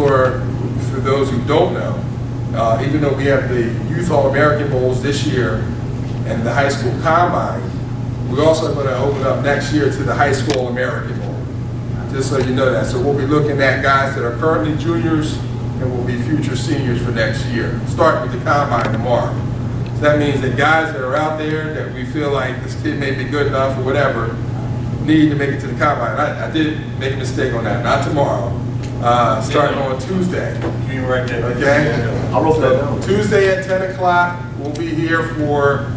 For those who don't know, even though we have the Youth All-American Bowls this year and the High School Combine, we're also going to open up next year to the High School All-American Bowl, just so you know that. So we'll be looking at guys that are currently juniors and will be future seniors for next year, starting with the Combine tomorrow. So that means that guys that are out there that we feel like this kid may be good enough or whatever, need to make it to the Combine. I did make a mistake on that, not tomorrow. Starting on Tuesday. Right there. Okay? I wrote that down. Tuesday at 10 o'clock, we'll be here for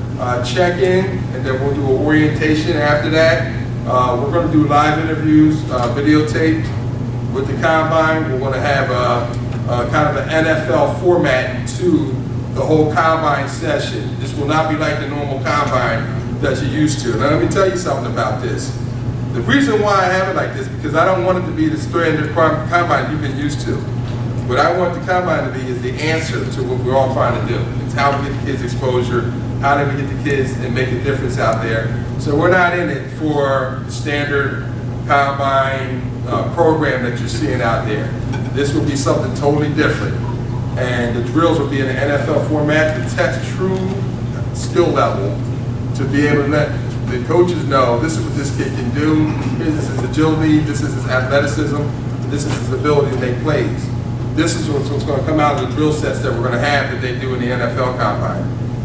check-in, and then we'll do an orientation after that. We're going to do live interviews, videotaped with the Combine. We're going to have kind of an NFL format to the whole Combine session. This will not be like the normal Combine that you're used to. Now let me tell you something about this. The reason why I have it like this, because I don't want it to be the standard Combine you've been used to. What I want the Combine to be is the answer to what we're all trying to do. It's how we get the kids exposure, how do we get the kids and make a difference out there. So we're not in it for the standard Combine program that you're seeing out there. This will be something totally different. And the drills will be in an NFL format to test true skill level, to be able to let the coaches know this is what this kid can do, this is his agility, this is his athleticism, this is his ability to make plays. This is what's going to come out of the drill sets that we're going to have that they do in the NFL Combine,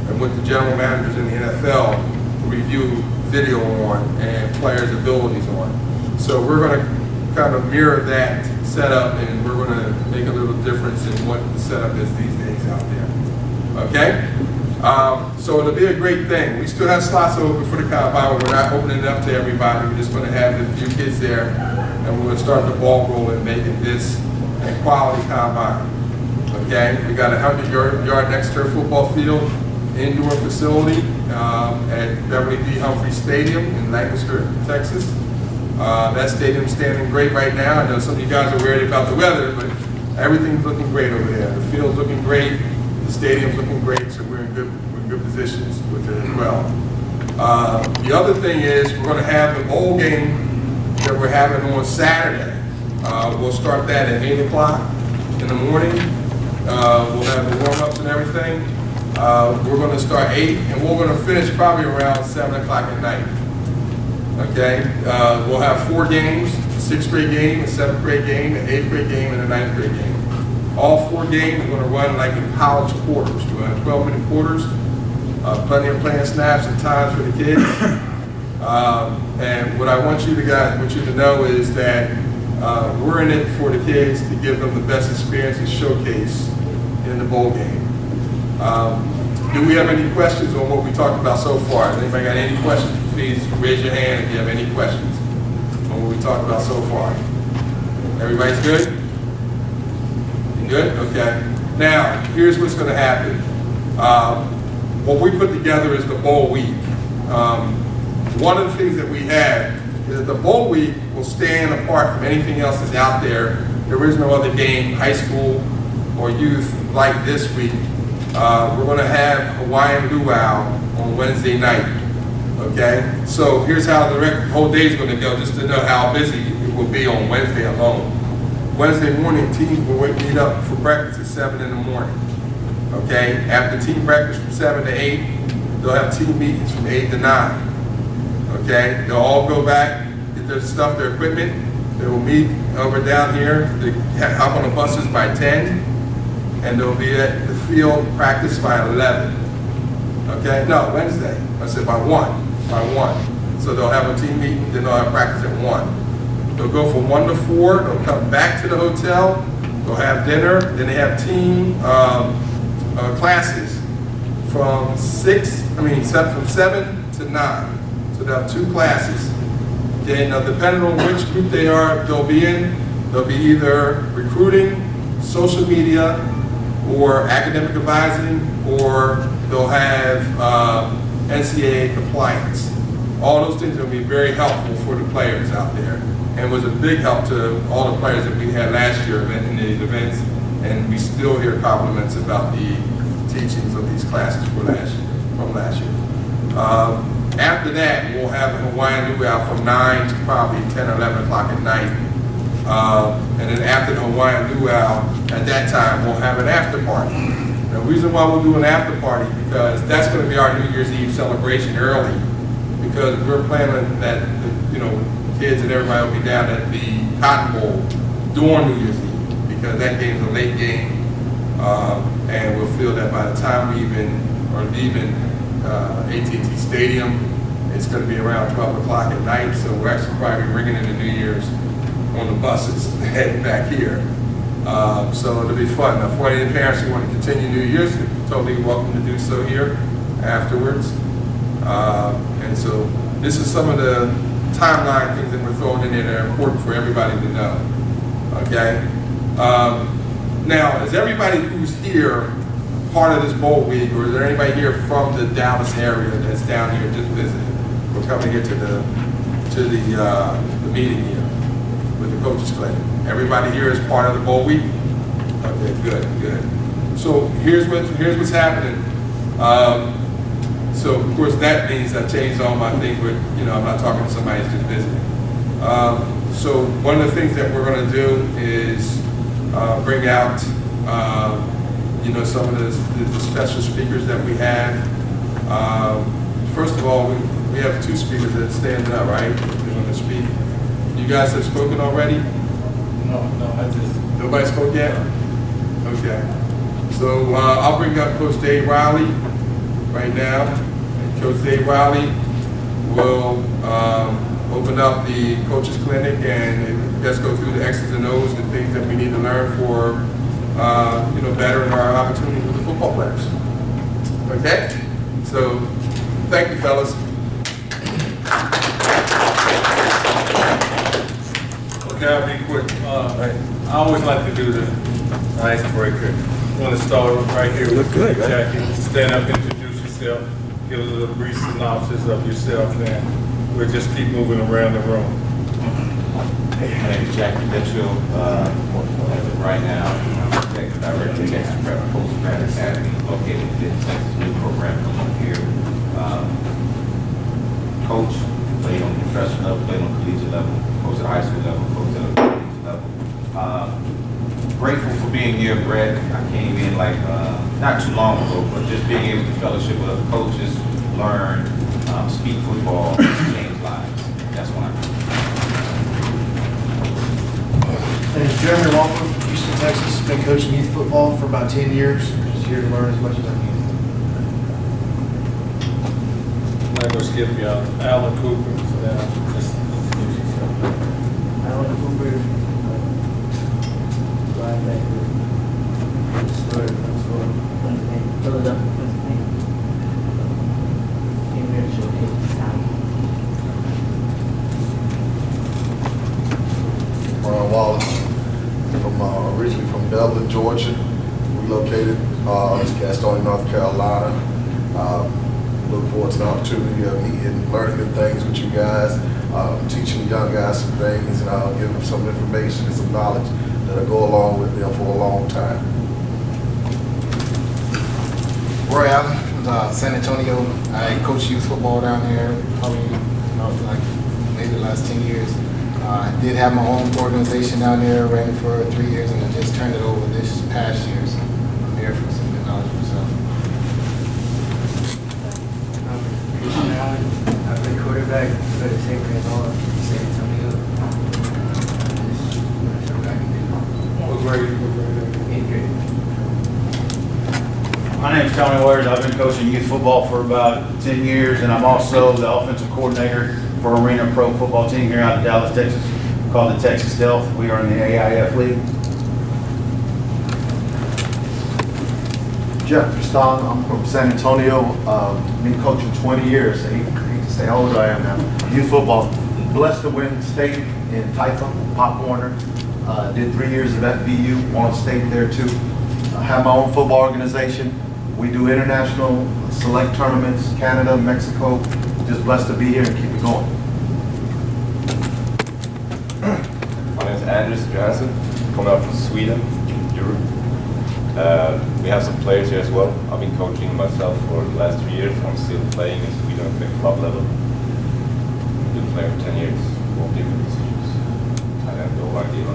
and what the general managers in the NFL review video on and players' abilities on. So we're going to kind of mirror that setup, and we're going to make a little difference in what the setup is these days out there. Okay? So it'll be a great thing. We still have slots open for the Combine, but we're not opening it up to everybody. We're just going to have a few kids there, and we're going to start the ball rolling, making this a quality Combine. Okay? We got a 100-yard next turf football field, indoor facility at Beverly D. Humphrey Stadium in Lancaster, Texas. That stadium's standing great right now. I know some of you guys are worried about the weather, but everything's looking great over there. The field's looking great. The stadium's looking great, so we're in good positions with it as well. The other thing is we're going to have the bowl game that we're having on Saturday. We'll start that at 8 o'clock in the morning. We'll have the warm-ups and everything. We're going to start 8, and we're going to finish probably around 7 o'clock at night. Okay? We'll have 4 games, a 6th grade game, a 7th grade game, an 8th grade game, and a 9th grade game. All 4 games are going to run like in college quarters. We're going to have 12-minute quarters, plenty of playing snaps and times for the kids. And what I want you to know is that we're in it for the kids to give them the best experience and showcase in the bowl game. Do we have any questions on what we talked about so far? Has anybody got any questions? Please raise your hand if you have any questions on what we talked about so far. Everybody's good? Good? Okay. Now, here's what's going to happen. What we put together is the bowl week. One of the things that we have is that the bowl week will stand apart from anything else that's out there. There is no other game, high school or youth, like this week. We're going to have Hawaiian luau on Wednesday night. Okay? So here's how the whole day is going to go, just to know how busy it will be on Wednesday alone. Wednesday morning, teams will meet up for breakfast at 7 in the morning. Okay? After team breakfast from 7 to 8, they'll have team meetings from 8 to 9. Okay? They'll all go back, get their stuff, their equipment. They will meet over down here. They hop on the buses by 10, and they'll be at the field practice by 11. Okay? No, Wednesday. I said by 1. By 1. So they'll have a team meeting, then they'll have practice at 1. They'll go from 1 to 4, they'll come back to the hotel, they'll have dinner, then they have team classes from 7 to 9. So they'll have 2 classes. Then depending on which group they'll be in, they'll be either recruiting, social media, or academic advising, or they'll have NCAA compliance. All those things will be very helpful for the players out there, and was a big help to all the players that we had last year in these events, and we still hear compliments about the teachings of these classes from last year. After that, we'll have the Hawaiian luau from 9 to probably 10 or 11 o'clock at night. And then after the Hawaiian luau, at that time, we'll have an after party. The reason why we'll do an after party, because that's going to be our New Year's Eve celebration early, because we're planning that, you know, kids and everybody will be down at the Cotton Bowl during New Year's Eve, because that game's a late game, and we'll feel that by the time we are leaving AT&T Stadium, it's going to be around 12 o'clock at night, so we're actually probably ringing in the New Year's on the buses heading back here. So it'll be fun. Now, for any parents who want to continue New Year's, you're totally welcome to do so here afterwards. And so this is some of the timeline things that we're throwing in there that are important for everybody to know. Okay? Now, is everybody who's here part of this bowl week, or is there anybody here from the Dallas area that's down here just visiting? We're coming here to the meeting here with the coaches clinic. Everybody here is part of the bowl week? Okay, good. So here's what's happening. So of course that means I changed all my things with, you know, I'm not talking to somebody who's just visiting. So one of the things that we're going to do is bring out, you know, some of the special speakers that we have. First of all, we have two speakers that stand up, right? They're going to speak. You guys have spoken already? No, I just... Nobody spoke yet? Okay. So I'll bring up Coach Dave Riley right now. And Coach Dave Riley will open up the coaches clinic and let's go through the X's and O's and things that we need to learn for, you know, bettering our opportunity with the football players. Okay? So thank you, fellas. Okay, I'll be quick. I always like to do the icebreaker. You want to start right here with Jackie. Stand up, introduce yourself, give us a little brief synopsis of yourself, and we'll just keep moving around the room. Hey, my name is Jackie Mitchell. As of right now, I'm Executive Director of Texas Prep Post-Grad Academy, located in Texas new program coming here. Coach, played on professional level, played on collegiate level, coach at high school level, coach at collegiate level. Grateful for being here, Bret. I came in like not too long ago, but just being able to fellowship with other coaches, learn, speak football, change lives. That's why I'm here. My name is Jeremy Walker from Houston, Texas. Been coaching youth football for about 10 years. Just here to learn as much as I can. I'm not going to skip you out. Alan Cooper. Alan Cooper, linebacker, Philadelphia, Pennsylvania. Came here to showcase his talent. Brian Wallace, originally from Dublin, Georgia. Relocated to Gastonia, North Carolina. Look forward to the opportunity of meeting, learning new things with you guys, teaching the young guys some things, and I'll give them some information and some knowledge that'll go along with them for a long time. Roy Allen from San Antonio. I coach youth football down there probably like maybe the last 10 years. I did have my own organization down there, ran it for 3 years, and I just turned it over this past year. So I'm here for some good knowledge myself. I play quarterback for the San Antonio. What grade? Eighth grade. My name is Tony Waters. I've been coaching youth football for about 10 years, and I'm also the offensive coordinator for Arena Pro football team here out of Dallas, Texas, called the Texas Stealth. We are in the AIF League. Jeff Tristan, I'm from San Antonio. Been coaching 20 years. I hate to say how old I am now. Youth football. Blessed to win state in Taifa, Pop Warner. Did 3 years of FBU, won state there too. I have my own football organization. We do international select tournaments, Canada, Mexico. Just blessed to be here and keep it going. My name is Anders Johansson, coming up from Sweden, Europe. We have some players here as well. I've been coaching myself for the last 3 years. I'm still playing in Sweden at the club level. I've been playing for 10 years, all different positions. Tight have no idea.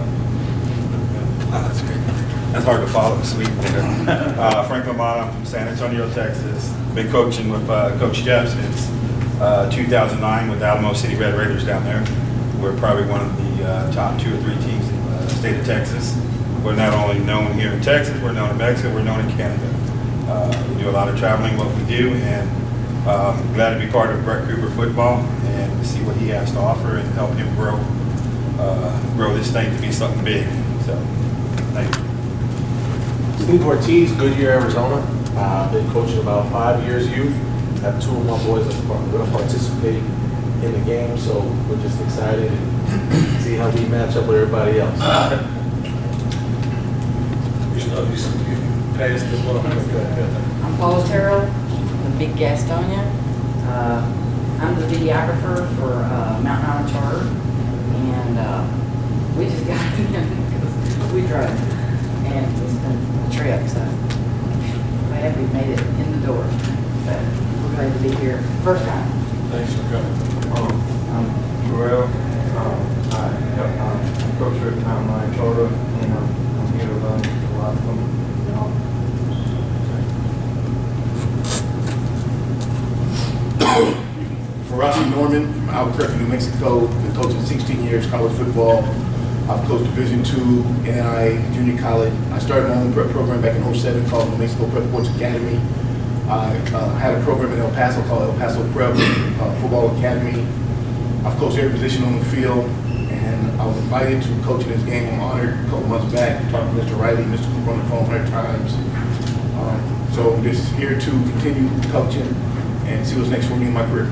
That's hard to follow, sweet. Frank Lamont, I'm from San Antonio, Texas. Been coaching with Coach Jeff since 2009 with the Alamo City Red Raiders down there. We're probably one of the top 2 or 3 teams in the state of Texas. We're not only known here in Texas, we're known in Mexico, we're known in Canada. We do a lot of traveling, what we do, and I'm glad to be part of Bret Cooper football and see what he has to offer and help him grow this thing to be something big. So, thank you. Steve Ortiz, Goodyear, Arizona. Been coaching about 5 years youth. Have 2 of my boys that are going to participate in the game, so we're just excited and see how we match up with everybody else. You pass the ball. I'm Paul Terrell from Big Gastonia. I'm the videographer for Mountain Island Charter, and we just got in because we drove, and it's been a trip, so glad we made it in the door. But we're glad to be here first time. Thanks for coming. I'm Joel. I'm coach at Mountain Lion Charter, and I'm here to learn a lot from y'all. Marissa Norman from Albuquerque, New Mexico. Been coaching 16 years college football. I've coached Division II, NAIA, junior college. I started my own prep program back in 07 called New Mexico Prep Sports Academy. I had a program in El Paso called El Paso Prep Football Academy. I've coached every position on the field, and I was invited to coach in this game. I'm honored a couple months back. Talked to Mr. Riley, Mr. Cooper on the phone 100 times. So I'm just here to continue coaching and see what's next for me in my career.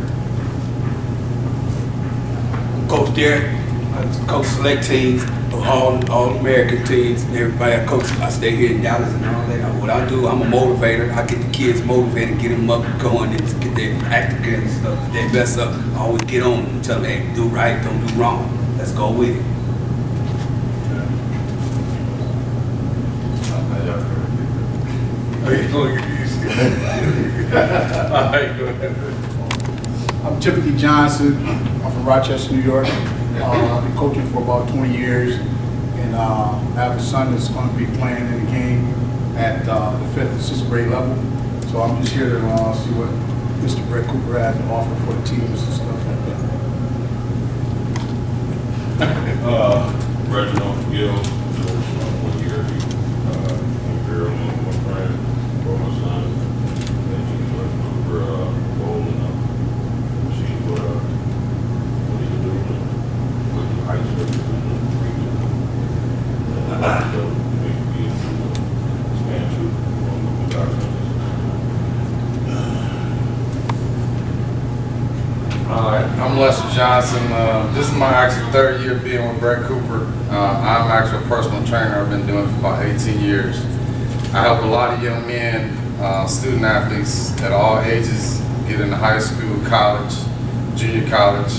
Coach Derek, I coach select teams, all American teams, and everybody. I coach. I stay here in Dallas and all that. What I do, I'm a motivator. I get the kids motivated, get them up and going, and get their active and stuff. If they mess up, I always get on them and tell them, hey, do right, don't do wrong. Let's go with it. All right, go ahead. I'm Timothy Johnson. I'm from Rochester, New York. I've been coaching for about 20 years, and I have a son that's going to be playing in the game at the 5th and 6th grade level. So I'm just here to see what Mr. Bret Cooper has to offer for the teams and stuff like that. Reginald Gill, 1 year, Imperial, my friend, for my son. Thank you for rolling up. See what are you doing with the high school and region. Maybe expand to I'm Lester Johnson. This is my actual 3rd year being with Bret Cooper. I'm actually a personal trainer. I've been doing it for about 18 years. I help a lot of young men, student athletes at all ages get into high school, college, junior college.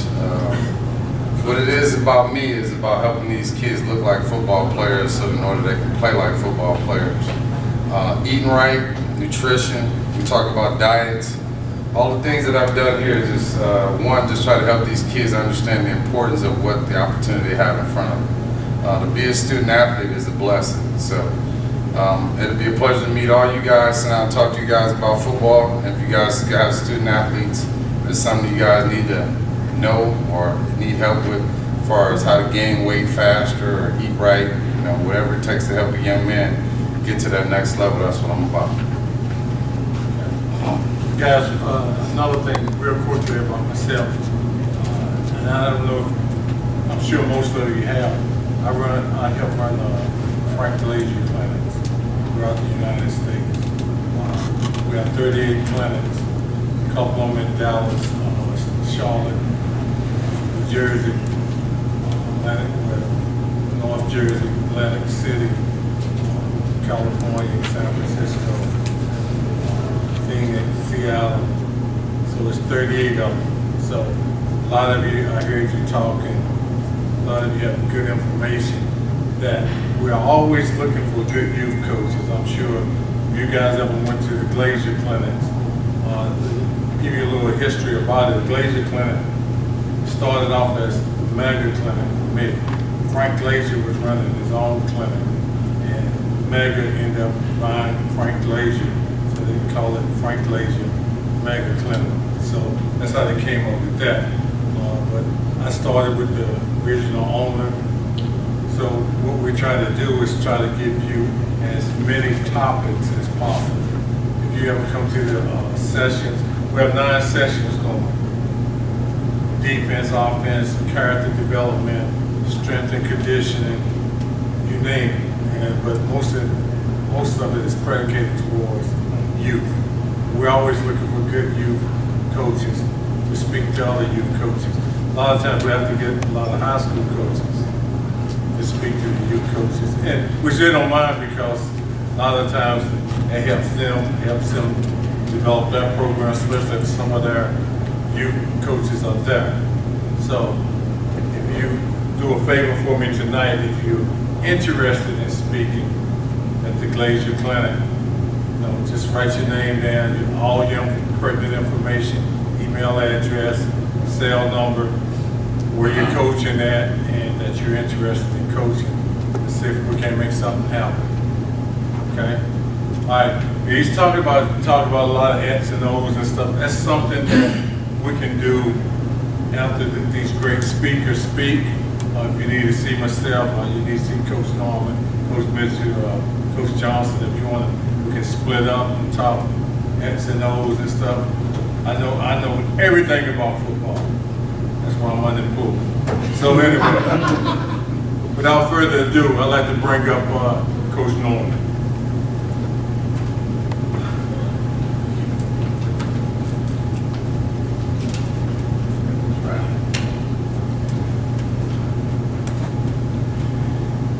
What it is about me is about helping these kids look like football players so in order they can play like football players. Eating right, nutrition, we talk about diets. All the things that I've done here is just, one, just try to help these kids understand the importance of what the opportunity they have in front of them. To be a student athlete is a blessing. So it'll be a pleasure to meet all you guys and I'll talk to you guys about football. And if you guys have student athletes, if it's something you guys need to know or need help with as far as how to gain weight faster or eat right, you know, whatever it takes to help a young man get to that next level, that's what I'm about. Guys, another thing real quickly about myself, and I don't know if, I'm sure most of you have, I help run Frank Glazier clinics throughout the United States. We have 38 clinics, a couple of them in Dallas, Charlotte, New Jersey, North Jersey, Atlantic City, California, San Francisco, Phoenix, Seattle. So it's 38 of them. So a lot of you, I heard you talking, a lot of you have good information that we are always looking for good youth coaches. I'm sure you guys ever went to the Glazier clinics. Give you a little history about it. The Glazier clinic started off as the mega clinic for me. Frank Glazier was running his own clinic, and Mega ended up buying Frank Glazier, so they call it Frank Glazier Mega Clinic. So that's how they came up with that. But I started with the original owner. So what we try to do is try to give you as many topics as possible. If you ever come to the sessions, we have 9 sessions going. Defense, offense, character development, strength and conditioning, you name it. But most of it is predicated towards youth. We're always looking for good youth coaches to speak to other youth coaches. A lot of times we have to get a lot of high school coaches to speak to the youth coaches, and which they don't mind because a lot of times it helps them develop that program, especially if some of their youth coaches are there. So if you do a favor for me tonight, if you're interested in speaking at the Glazier Clinic, just write your name down, all your pertinent information, email address, cell number, where you're coaching at, and that you're interested in coaching. Let's see if we can make something happen. Okay? All right. He's talking about a lot of X and O's and stuff. That's something that we can do after these great speakers speak. If you need to see myself, or you need to see Coach Norman, Coach Mitchell, Coach Johnson, if you want to, we can split up and talk X and O's and stuff. I know everything about football. That's why I'm on the pool. So anyway, without further ado, I'd like to bring up Coach Norman.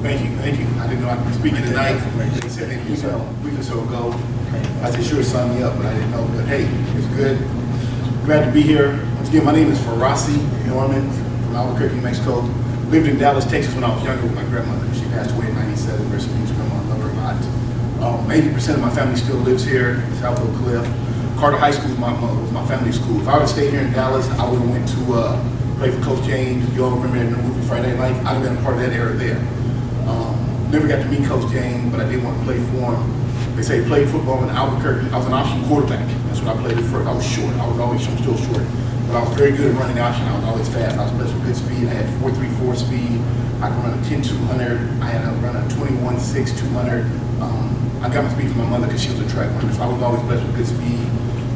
Thank you. I didn't know I could be speaking tonight. They said a week or so ago. I said, sure, sign me up, but I didn't know. But hey, it's good. Glad to be here. Once again, my name is Marissa Norman from Albuquerque, New Mexico. Lived in Dallas, Texas when I was younger with my grandmother. She passed away in '97. Rest in peace, grandma. I love her a lot. 80% of my family still lives here, South Oak Cliff. Carter High School was my family school. If I would have stayed here in Dallas, I would have went to play for Coach James. You all remember that movie Friday Night? I'd have been a part of that era there. Never got to meet Coach James, but I did want to play for him. They say play football in Albuquerque. I was an option quarterback. That's what I played at first. I was short. I'm still short. But I was very good at running the option. I was always fast. I was blessed with good speed. I had 4.34 speed. I could run a 10-200. I had to run a 21.6 200. I got my speed from my mother because she was a track runner. So I was always blessed with good speed.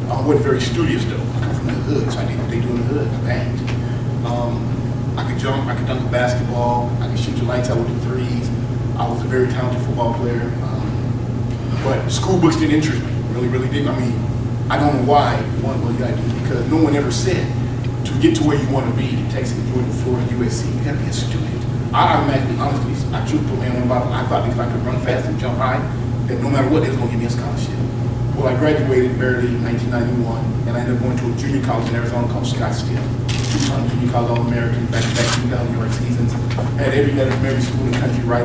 I wasn't very studious though. I come from the hood, so I did what they do in the hood. I banged. I could jump. I could dunk a basketball. I could shoot the lights out with the threes. I was a very talented football player, but school books didn't interest me, really didn't. I mean, I don't know why, because no one ever said to get to where you want to be, Texas, Georgia, Florida, USC, you got to be a student. I automatically, honestly, I truth put my hand on the bottle. I thought because I could run fast and jump high, that no matter what, they was going to give me a scholarship. Well, I graduated barely in 1991, and I ended up going to a junior college in Arizona called Scottsdale. 2-time junior college All-American, back-to-back 2,000 yard seasons. I had every letter from every school in the country right.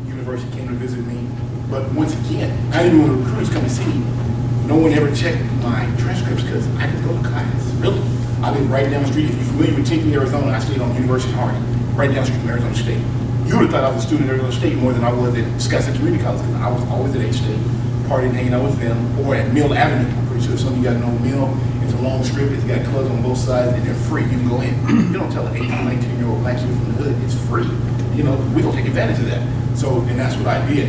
University came to visit me, but once again, I didn't want the recruiters come and see me. No one ever checked my transcripts because I didn't go to class. Really, I lived right down the street. If you're familiar with Tinkley, Arizona, I stayed on University of Harding, right down the street from Arizona State. You would have thought I was a student at Arizona State more than I was at Scottsdale Community College because I was always at H-State, partying, hanging out with them, or at Mill Avenue. I'm pretty sure some of you guys know Mill. It's a long strip. It's got clubs on both sides, and they're free. You can go in. You don't tell an 18, 19-year-old black kid from the hood it's free. You know, we don't take advantage of that. So, and that's what I did.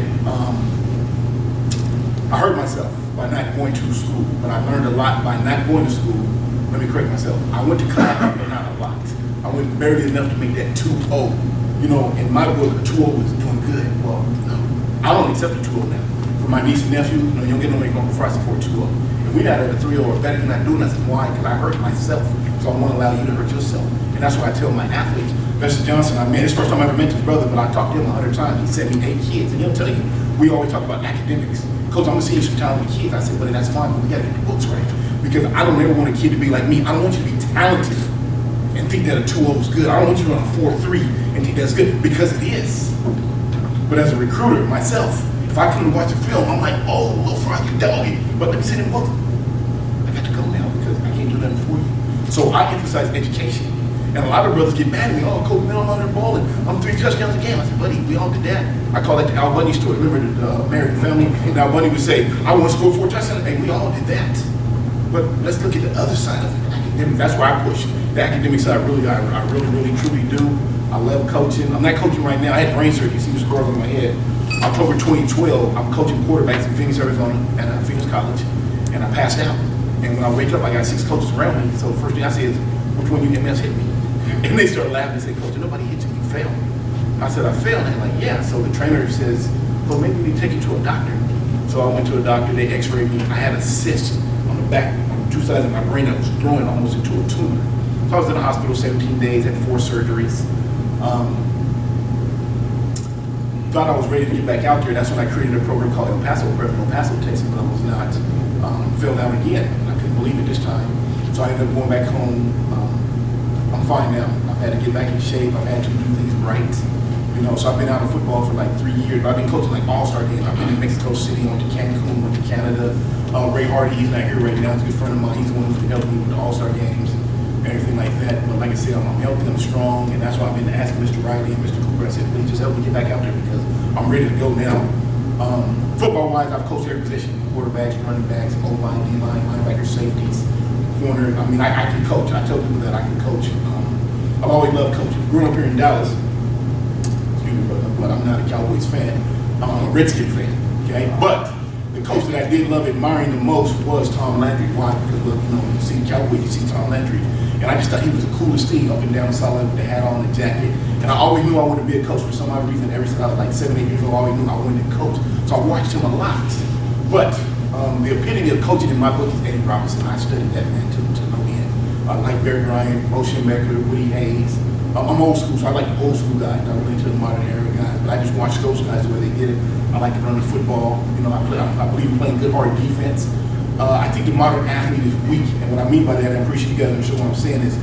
I hurt myself by not going to school, but I learned a lot by not going to school. Let me correct myself. I went to class, but not a lot. I went barely enough to make that 2.0. You know, in my book, a 2.0 was doing good. Well, no, I don't accept a 2.0 now. For my niece and nephew, you know, you don't get no make on Friday for a 2.0. If we're not at a 3.0 or better than not doing nothing, why? Because I hurt myself. So I won't allow you to hurt yourself. And that's why I tell my athletes, Mr. Johnson, it's the first time I ever met his brother, but I talked to him 100 times. He sent me 8 kids, and he'll tell you, we always talk about academics. Coach, I'm gonna see you some talented kids. I said, but that's fine, but we gotta get the books right. Because I don't ever want a kid to be like me. I don't want you to be talented and think that a 2.0 is good. I don't want you to run a 4.3 and think that's good, because it is. But as a recruiter, myself, if I come and watch a film, I'm like, oh, little Fry, you doggy. But let me say the book. I got to go now because I can't do nothing for you. So I emphasize education. And a lot of brothers get mad at me. Oh, coach, man, I'm out there balling. I'm 3 touchdowns a game. I said, buddy, we all did that. I call that the Al Bundy story. Remember the American Family? And Al Bundy would say, I want to score 4 touchdowns. Hey, we all did that. But let's look at the other side of it, the academic. That's where I push. The academic side, I really, truly do. I love coaching. I'm not coaching right now. I had brain surgery. You see the scars on my head. October 2012, I'm coaching quarterbacks in Phoenix, Arizona, at Phoenix College, and I passed out. And when I wake up, I got 6 coaches around me. So the first thing I say is, which one of you MS hit me? And they start laughing and say, Coach, nobody hit you, you failed. I said, I failed. And they're like, yeah. So the trainer says, well, maybe we need to take you to a doctor. So I went to a doctor, they x-rayed me. I had a cyst on the back, on 2 sides of my brain that was growing almost into a tumor. So I was in the hospital 17 days, had 4 surgeries. Thought I was ready to get back out there. That's when I created a program called El Paso Prep in El Paso, Texas, but I was not. Fell down again, and I couldn't believe it this time. So I ended up going back home. I'm fine now. I've had to get back in shape. I've had to do things right. You know, so I've been out of football for like 3 years. But I've been coaching like all-star games. I've been in Mexico City, went to Cancun, went to Canada. Ray Hardy, he's not here right now. He's a good friend of mine. He's the one who's helped me with the all-star games and everything like that. But like I said, I'm healthy, I'm strong, and that's why I've been asking Mr. Riley and Mr. Cooper. I said, please just help me get back out there because I'm ready to go now. Football-wise, I've coached every position: quarterbacks, running backs, O-line, D-line, linebackers, safeties, corner. I mean, I can coach. I tell people that I can coach. I've always loved coaching. Growing up here in Dallas, excuse me, brother, but I'm not a Cowboys fan. I'm a Redskin fan, okay? But the coach that I did love admiring the most was Tom Landry. Why? Because, look, you know, when you see Cowboys, you see Tom Landry. And I just thought he was the coolest thing up and down the sideline with the hat on, the jacket. And I always knew I wanted to be a coach for some odd reason. Ever since I was like 7, 8 years old, I always knew I wanted to coach. So I watched him a lot. But the epitome of coaching in my book is Eddie Robinson. I studied that man to no end. Like Barry Bryant, Moshe Meckler, Woody Hayes. I'm old school, so I like the old school guys, not really into the modern era guys. But I just watch those guys the way they did it. I like to run the football. You know, I believe in playing good hard defense. I think the modern athlete is weak, and what I mean by that, I'm pretty sure you guys understand what I'm saying is,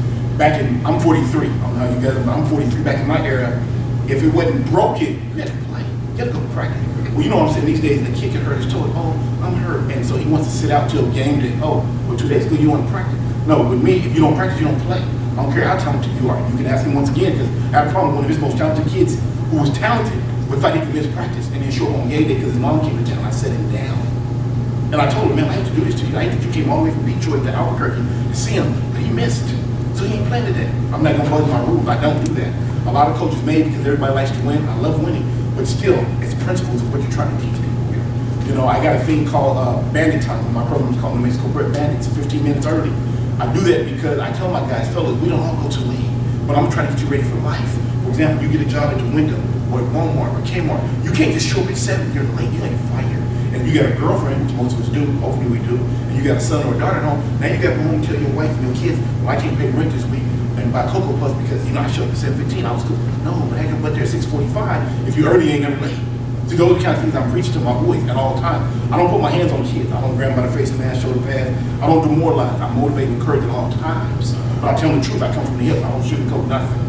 I'm 43, I don't know how you guys are, but I'm 43. Back in my era, if it wasn't broken, you had to play, you had to go to practice. Well, you know what I'm saying, these days the kid can hurt his toe, oh, I'm hurt, and so he wants to sit out till game day, oh, well 2 days ago you want to practice. No, with me, if you don't practice, you don't play. I don't care how talented you are. You can ask him once again, because I had a problem with one of his most talented kids, who was talented, but thought he could miss practice, and then show up on game day because his mom came to town, I set him down. And I told him, man, I hate to do this to you. I hate that you came all the way from Detroit to Albuquerque to see him, but he missed. So he ain't playing today. I'm not gonna buzz my rules. I don't do that. A lot of coaches may because everybody likes to win. I love winning, but still, it's principles of what you're trying to teach people here. You know, I got a thing called Bandit Time. My program is called the Mexico Prep Bandits, 15 minutes early. I do that because I tell my guys, fellas, we don't all go to the league, but I'm trying to get you ready for life. For example, you get a job at the window or at Walmart or Kmart. You can't just show up at 7, you're late. You ain't fired. And if you got a girlfriend, which most of us do, hopefully we do, and you got a son or a daughter at home, now you got to go home and tell your wife and your kids, well, I can't pay rent this week and buy Cocoa Puffs because, you know, I showed up at 7:15, I was cool. No, but I can butt there at 6:45. If you're early, you ain't never late. So those are the kind of things I'm preaching to my boys at all times. I don't put my hands on kids. I don't grab them by the face and ass, shoulder pads. I don't demoralize. I motivate and encourage at all times. But I tell them the truth. I come from the hip. I don't sugarcoat nothing.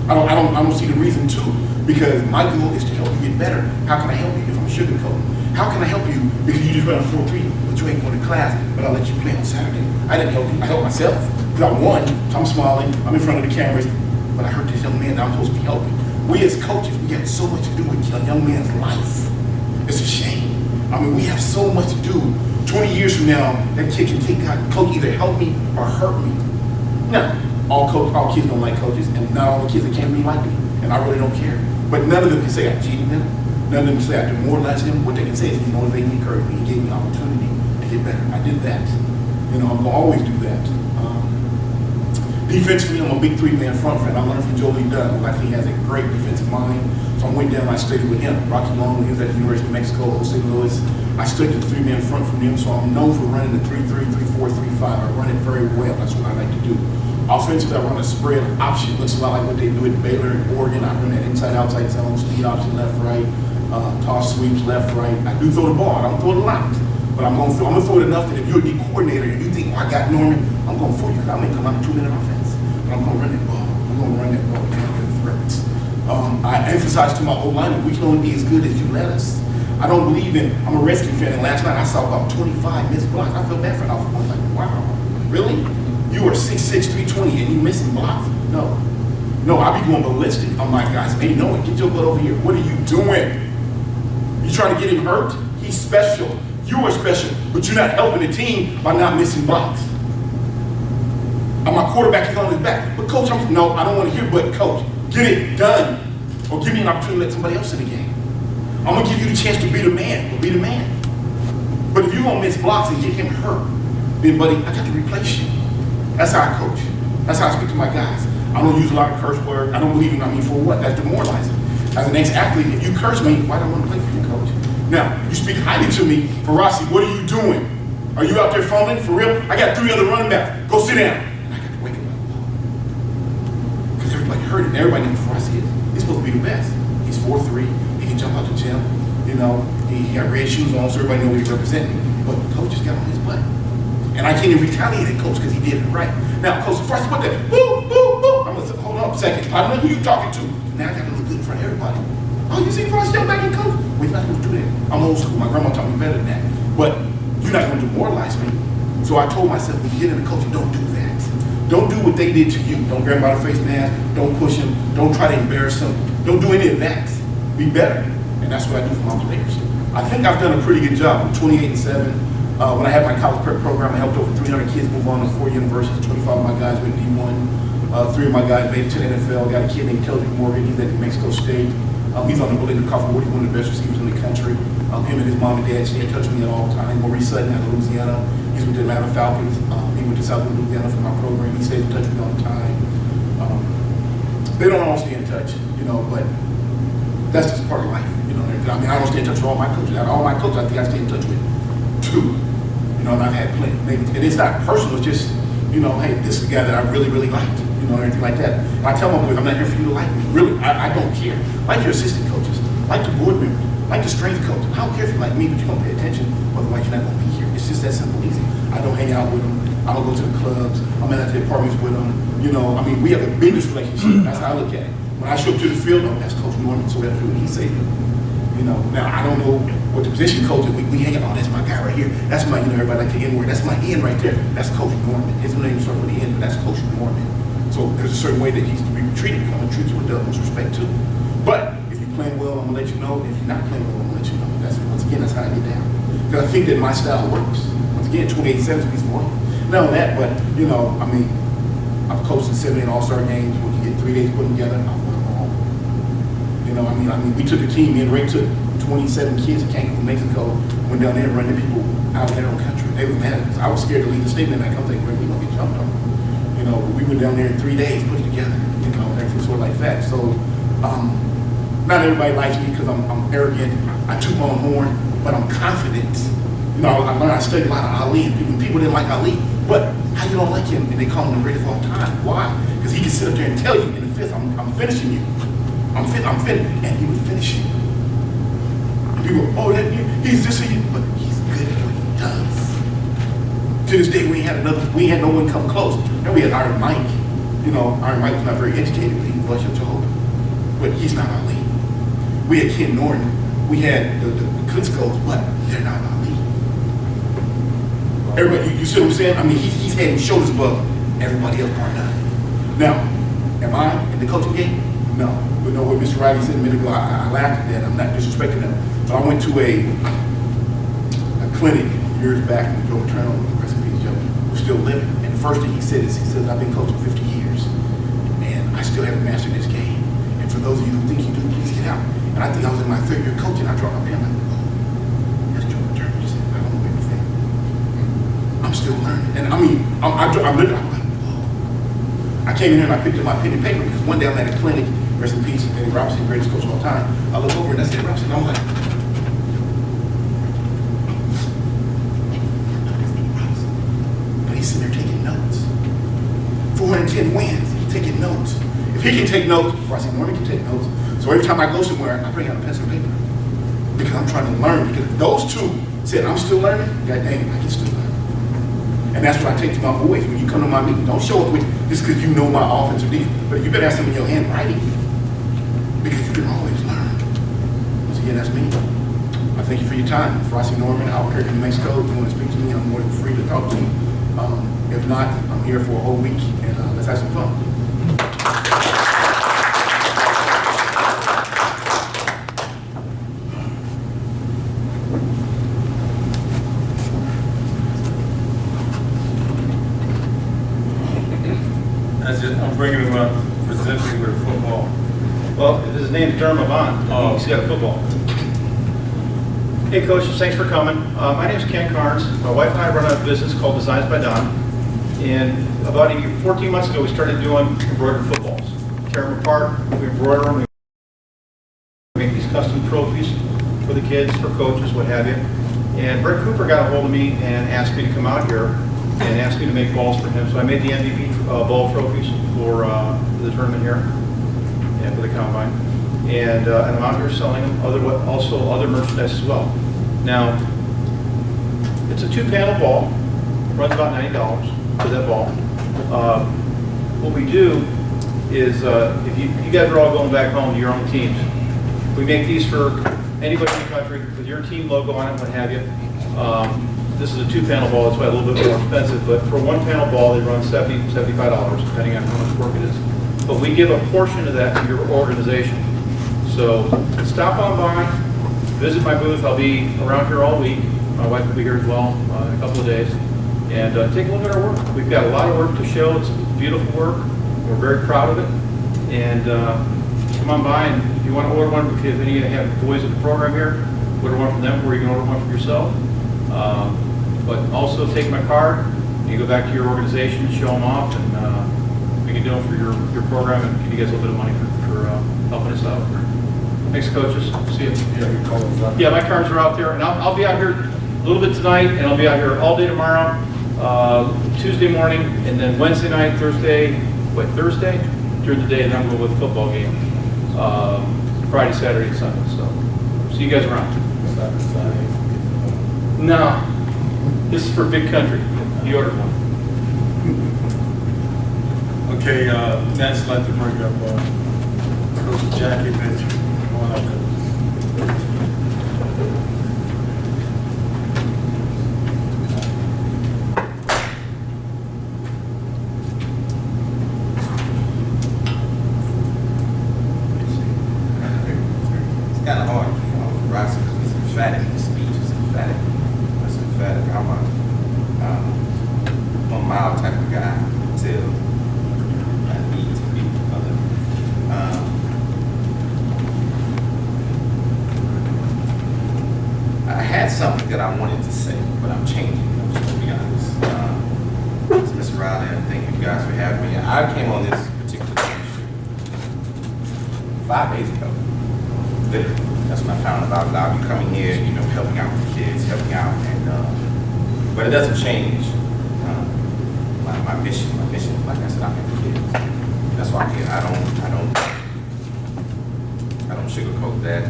I don't see the reason to, because my goal is to help you get better. How can I help you if I'm sugarcoating? How can I help you because you just ran a 4.3, but you ain't going to class, but I'll let you play on Saturday? I didn't help you. I helped myself because I won. So I'm smiling. I'm in front of the cameras, but I hurt this young man that I'm supposed to be helping. We as coaches, we got so much to do with a young man's life. It's a shame. I mean, we have so much to do. 20 years from now, that kid can think, God, coach either help me or hurt me. Now, all kids don't like coaches, and not all the kids that can't be like me, and I really don't care. But none of them can say I cheated them. None of them can say I demoralized him. What they can say is he motivated me, encouraged me, he gave me opportunity to get better. I did that. You know, I'm gonna always do that. Defensively, I'm a big 3-man front friend. I learned from Joe Lee Dunn, who I think has a great defensive mind. So I went down and I studied with him. Rocky Long, when he was at the University of Mexico, St. Louis. I studied the 3-man front from him, so I'm known for running the 3-3, 3-4, 3-5. I run it very well. That's what I like to do. Offensively, I run a spread option. Looks a lot like what they do at Baylor and Oregon. I run that inside, outside zone, speed option, left, right, toss sweeps, left, right. I do throw the ball. I don't throw it a lot. But I'm gonna throw it enough that if you're a D coordinator and you think, oh, I got Norman, I'm going for you because I may come out of 2-minute offense. But I'm gonna run that ball. I'm gonna run that ball down to the threats. I emphasize to my O-line that we can only be as good as you let us. I don't believe in, I'm a Redskin fan, and last night I saw about 25 missed blocks. I feel bad for Alpha. I was like, wow, really? You are 6'6", 320, and you missing blocks? No, No, I be going ballistic. I'm like, guys, hey, no, get your butt over here. What are you doing? You trying to get him hurt? He's special. You are special, but you're not helping the team by not missing blocks. And my quarterback is on his back. But coach, no, I don't want to hear, but coach, get it done. Or give me an opportunity to let somebody else in the game. I'm going to give you the chance to be the man, or be the man. But if you're going to miss blocks and get him hurt, then buddy, I got to replace you. That's how I coach. That's how I speak to my guys. I don't use a lot of curse words. I don't believe in, for what? That's demoralizing. As an ex-athlete, if you curse me, why do I want to play for you, coach? Now, you speak highly to me, for Rossi, what are you doing? Are you out there fumbling? For real? I got 3 other running backs. Go sit down. And I got to wake him up. Because everybody heard it. Everybody knows who Rossi is. He's supposed to be the best. He's 4'3". He can jump out the gym. You know, he got red shoes on, so everybody knows what he's representing. But the coach just got on his butt. And I can't even retaliate at coach because he did it right. Now, coach, first, what the, boo, boo, boo. I'm going to say, hold on a second. I know who you talking to. Now I got to look good in front of everybody. Oh, you see Frost jump back in coach? Well, you're not going to do that. I'm old school. My grandma taught me better than that. But you're not going to demoralize me. So I told myself, when you get in the coaching, don't do that. Don't do what they did to you. Don't grab him by the face mask. Don't push him. Don't try to embarrass him. Don't do any of that. Be better. And that's what I do for my players. I think I've done a pretty good job. I'm 28-7. When I had my college prep program, I helped over 300 kids move on to 4 universities. 25 of my guys went D1. 3 of my guys made it to the NFL. Got a kid named Kelvin Morgan. He's at New Mexico State. He's on the Bulletin Coffee Board. He's one of the best receivers in the country. Him and his mom and dad stay in touch with me at all times. Marissa out of Louisiana. He's with the Atlanta Falcons. He went to South Louisiana for my program. He stays in touch with me all the time. They don't all stay in touch, you know, but that's just part of life. You know, I don't stay in touch with all my coaches. All my coaches, I think I stay in touch with 2. You know, and I've had plenty. And it's not personal. It's just, you know, hey, this is the guy that I really, really liked. You know, and everything like that. And I tell my boys, I'm not here for you to like me. Really, I don't care. Like your assistant coaches, like the board members, like the strength coach. I don't care if you like me, but you're going to pay attention. Otherwise, you're not going to be here. It's just that simple, easy. I don't hang out with them. I don't go to the clubs. I'm not at the apartments with them. You know, I mean, we have a business relationship. That's how I look at it. When I show up to the field, oh, that's Coach Norman, so we have to do what he says. You know, now I don't know what the position coach is. We hang out, oh, that's my guy right here. That's my, you know, everybody like the N word. That's my N right there. That's Coach Norman. His name starts with the N, but that's Coach Norman. So there's a certain way that he's to be treated. I'm gonna treat you with the utmost respect too. But if you're playing well, I'm gonna let you know. If you're not playing well, I'm gonna let you know. That's once again, that's how I get down. Because I think that my style works. Once again, 28-7 speaks for me. Not only that, but you know, I mean, I've coached in 7 All-Star games. We can get 3 days put together. I've won them all. You know, I mean, we took a team. Me and Ray took 27 kids that came from Mexico, went down there and running people out of their own country. They were mad because I was scared to leave the statement. I come think, Ray, we gonna get jumped on. You know, we went down there in 3 days, put it together. You know, everything sort of like that. So, not everybody likes me because I'm arrogant. I toot my own horn, but I'm confident. You know, I learned, I studied a lot of Ali, and people didn't like Ali. But how you don't like him? And they call him the greatest of all time. Why? Because he can sit up there and tell you in the 5th, I'm finishing you. I'm finished, and he would finish you. And people, oh, he's this, but he's good at what he does. To this day, we had no one come close. And we had Iron Mike. You know, Iron Mike was not very educated, but he can blush up Jehovah. But he's not Ali. We had Ken Norton. We had the Klitschko's, but they're not Ali. Everybody, you see what I'm saying? I mean, he's head and shoulders above everybody else bar none. Now, am I in the coaching game? No. But know what Mr. Riley said a minute ago, I laughed at that. I'm not disrespecting him. So I went to a clinic years back in Joe Maternal, rest in peace, Joe, who's still living. And the first thing he said is, I've been coaching 50 years, and I still haven't mastered this game. And for those of you who think you do, please get out. And I think I was in my 3rd year coaching. I dropped my pen like, oh, that's Joe Maternal. He said, I don't know everything. I'm still learning. And I mean, I'm literally, I'm like, whoa. I came in here and I picked up my pen and paper because one day I'm at a clinic, rest in peace, Eddie Robinson, greatest coach of all time. I look over and I said, Robinson, I'm like, but he's sitting there taking notes. 410 wins, he's taking notes. If he can take notes, before I say Norman can take notes. So every time I go somewhere, I bring out a pencil and paper because I'm trying to learn. Because if those 2 said, I'm still learning, God dang it, I can still learn. And that's what I take to my boys. When you come to my meeting, don't show up with just because you know my offense or defense, but you better have something in your handwriting because you can always learn. Once again, that's me. I thank you for your time. Frosty Norman, Albuquerque, New Mexico. If you want to speak to me, I'm more than free to talk to you. If not, I'm here for a whole week, and let's have some fun. I'm bringing him up specifically with football. Well, if his name's Durham Avant, he's got football. Hey, coaches, thanks for coming. My name's Ken Carnes. My wife and I run a business called Designs by Don. And about 14 months ago, we started doing embroidered footballs. Tear them apart, we embroider them, we make these custom trophies for the kids, for coaches, what have you. And Bret Cooper got a hold of me and asked me to come out here and asked me to make balls for him. So I made the MVP ball trophies for the tournament here and for the combine. And I'm out here selling them, also other merchandise as well. Now, it's a 2-panel ball, runs about $90 for that ball. What we do is, if you guys are all going back home to your own teams, we make these for anybody in the country with your team logo on it, what have you. This is a 2-panel ball, that's why a little bit more expensive, but for a 1-panel ball, they run $70, $75, depending on how much work it is. But we give a portion of that to your organization. So stop on by, visit my booth. I'll be around here all week. My wife will be here as well in a couple of days. And take a look at our work. We've got a lot of work to show. It's beautiful work. We're very proud of it. And come on by, and if you want to order one, if you have any have boys in the program here, order one from them, or you can order one from yourself. But also take my card, and you go back to your organization and show them off, and we can do them for your program and give you guys a little bit of money for helping us out. Thanks, coaches. See you. Yeah, my cards are out there, and I'll be out here a little bit tonight, and I'll be out here all day tomorrow, Tuesday morning, and then Wednesday night, Thursday, during the day, and then I'm going with a football game, Friday, Saturday, and Sunday. So, see you guys around. No, this is for big country. You ordered one. Okay, next I'd like to bring up Coach Jackie Mitchell. Come on up, Coach. It's kind of hard. Roxy, because he's emphatic. The speech is emphatic. That's emphatic. I'm a mild type of guy until I need to be other. I had something that I wanted to say, but I'm changing it. I'm just going to be honest. Mr. Riley, and thank you guys for having me. I came on this particular issue 5 days ago. Literally. That's when I found about you coming here, helping out with the kids, helping out, and but it doesn't change my mission. My mission, like I said, I'm here for kids. That's why I'm here. I don't sugarcoat that.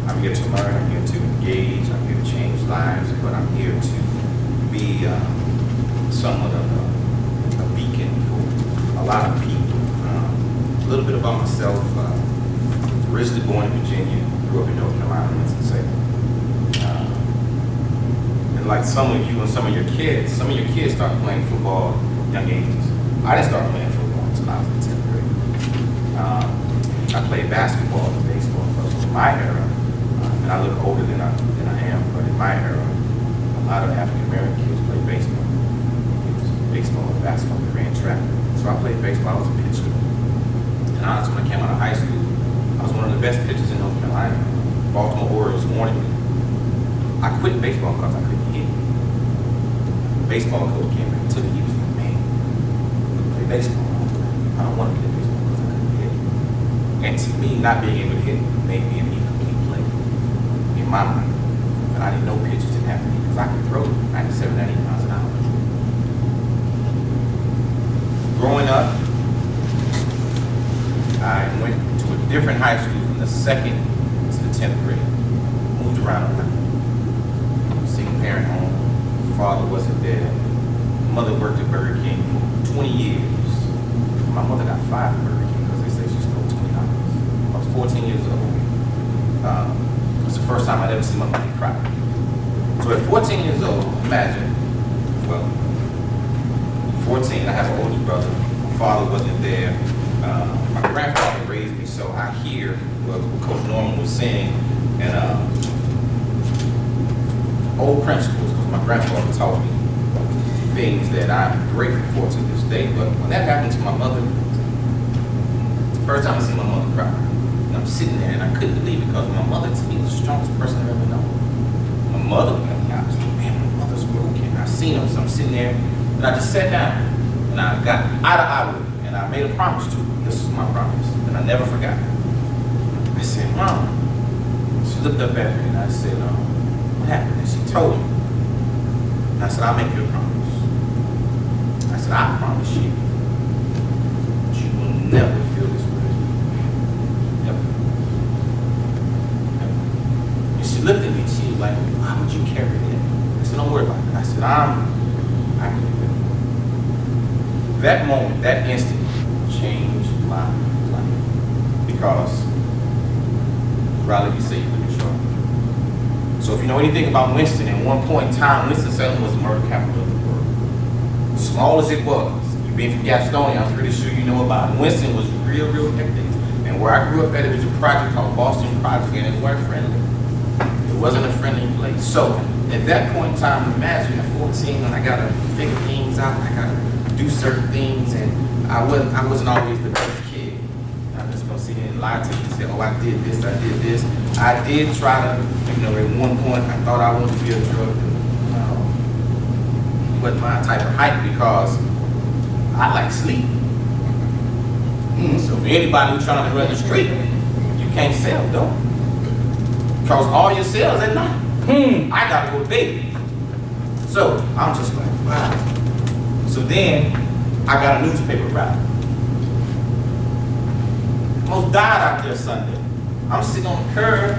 I'm here to learn. I'm here to engage. I'm here to change lives. But I'm here to be somewhat of a beacon for a lot of people. A little bit about myself. Originally born in Virginia, grew up in North Carolina, Winston-Salem. And like some of you and some of your kids start playing football at young ages. I didn't start playing football until I was in 10th grade. I played basketball and baseball. So in my era, and I look older than I am, but in my era, a lot of African American kids played baseball. It was baseball and basketball. They ran track. So I played baseball. I was a pitcher. And honestly, when I came out of high school, I was one of the best pitchers in North Carolina. Baltimore Orioles wanted me. I quit baseball because I couldn't hit. The baseball coach came back and took me. He was like, man, you can play baseball. I don't want to play baseball because I couldn't hit. And to me, not being able to hit made me an incomplete player in my mind. But I didn't know pitchers didn't have to hit because I could throw 97, 98 miles an hour. Growing up, I went to a different high school from the 2nd to the 10th grade. Moved around a lot. Single parent home. Father wasn't there. Mother worked at Burger King for 20 years. My mother got fired from Burger King because they said she stole $20. I was 14 years old. It was the first time I'd ever seen my mother cry. So at 14 years old, imagine, 14, I have an older brother. My father wasn't there. My grandfather raised me, so I hear what Coach Norman was saying, and old principles, because my grandfather taught me things that I'm grateful for to this day. But when that happened to my mother, First time I seen my mother cry. And I'm sitting there and I couldn't believe it because my mother to me was the strongest person I've ever known. My mother, I was like, man, my mother's broken. I seen her, so I'm sitting there and I just sat down and I got eye to eye with her and I made a promise to her. This is my promise. And I never forgot it. I said, Mom. She looked up at me and I said, what happened? And she told me. And I said, I'll make you a promise. I said, I promise you, you will never feel this way. Never. Never. And she looked at me and she was like, why would you carry that? I said, don't worry about it. I said, I can do it. That moment, that instant, changed my life. Because, rather you say you live in short. So if you know anything about Winston, at one point in time, Winston-Salem was the murder capital of the world. Small as it was, you've been from Gastonia, I'm pretty sure you know about it. Winston was real, real hectic. And where I grew up at, it was a project called Boston Project, and it wasn't friendly. It wasn't a friendly place. So at that point in time, imagine at 14 when I gotta figure things out, I gotta do certain things, and I wasn't always the best kid. I'm just gonna sit here and lie to you and say, oh, I did this, I did this. I did try to, at one point, I thought I wanted to be a drug dealer. It wasn't my type of hype because I like sleep. So for anybody who's trying to run the street, you can't sell dope. Because all your sales at night. I gotta go to bed. So I'm just like, wow. So then I got a newspaper route. Almost died out there Sunday. I'm sitting on the curb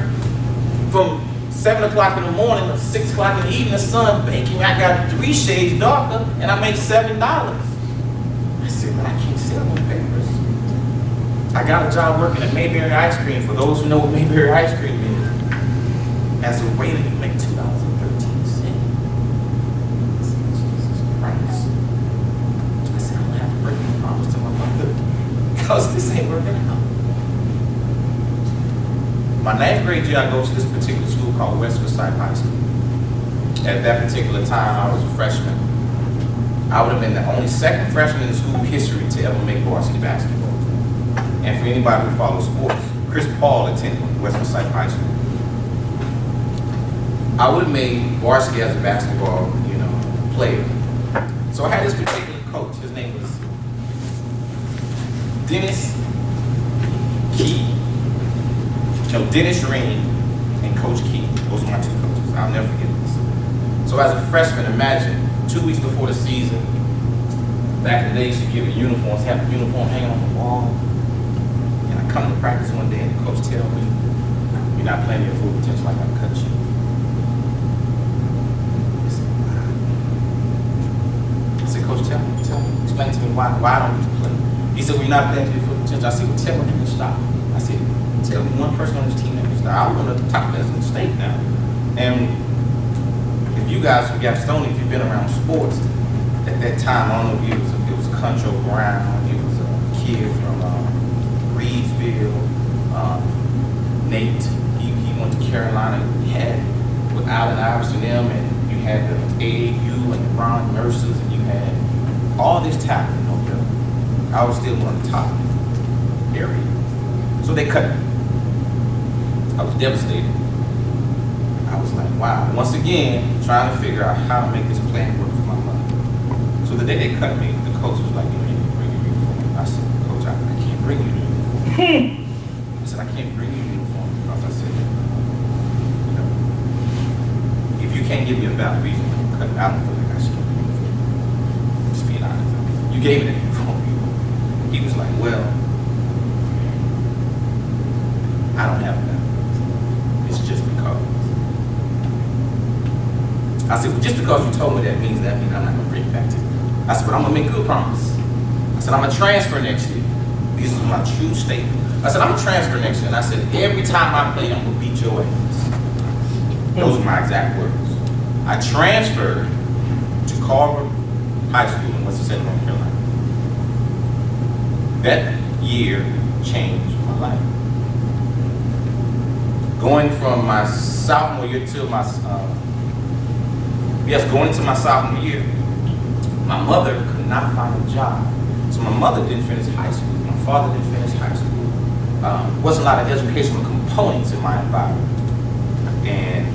from 7 o'clock in the morning to 6 o'clock in the evening, the sun baking. I got 3 shades darker and I make $7. I said, but I can't sell no papers. I got a job working at Mayberry Ice Cream. For those who know what Mayberry Ice Cream is, as a waiter, you make $2.13. Jesus Christ. I said, I'm gonna have to break my promise to my mother because this ain't working out. My 9th grade year, I go to this particular school called West Forsyth High School. At that particular time, I was a freshman. I would have been the only second freshman in the school history to ever make varsity basketball. And for anybody who follows sports, Chris Paul attended West Forsyth High School. I would have made varsity as a basketball, player. So I had this particular coach. His name was Dennis Key. Dennis Reen and Coach Key. Those are my 2 coaches. I'll never forget this. So as a freshman, imagine 2 weeks before the season, back in the day, you should give you uniforms, have the uniform hanging on the wall. And I come to practice one day and the coach tell me, you're not playing your full potential, like I cut you. I said, Coach, tell me, explain to me why I don't need to play. He said, well, you're not playing to your full potential. I said, well, tell me when you stop. I said, tell me one person on this team that can start. I was one of the top players in the state now. And if you guys from Gastonia, if you've been around sports, at that time, I don't know if it was Concho Brown, it was a kid from Reedsville, Nate, he went to Carolina. He had with Allen Iverson them, and you had the AAU and the Ron Mercers, and you had all this talent. I was still one of the top area. So they cut me. I was devastated. I was like, wow. Once again, trying to figure out how to make this plan work for my mother. So the day they cut me, the coach was like, you can bring your uniform. I said, Coach, I can't bring you the uniform. I said, I can't bring you the uniform because I said, if you can't give me a valid reason why you cut me, I don't feel like I should give you the uniform. Just being honest. You gave me the uniform. He was like, well, I don't have that. It's just because. I said, well, just because you told me that means I'm not going to bring it back to you. I said, but I'm going to make a promise. I said, I'm going to transfer next year. This is my true statement. I said, I'm going to transfer next year. And I said, every time I play, I'm going to beat your ass. Those are my exact words. I transferred to Carver High School in Winston-Salem, North Carolina. That year changed my life. Going from my sophomore year to going into my sophomore year, my mother could not find a job. So my mother didn't finish high school. My father didn't finish high school. wasn't a lot of educational components in my environment. And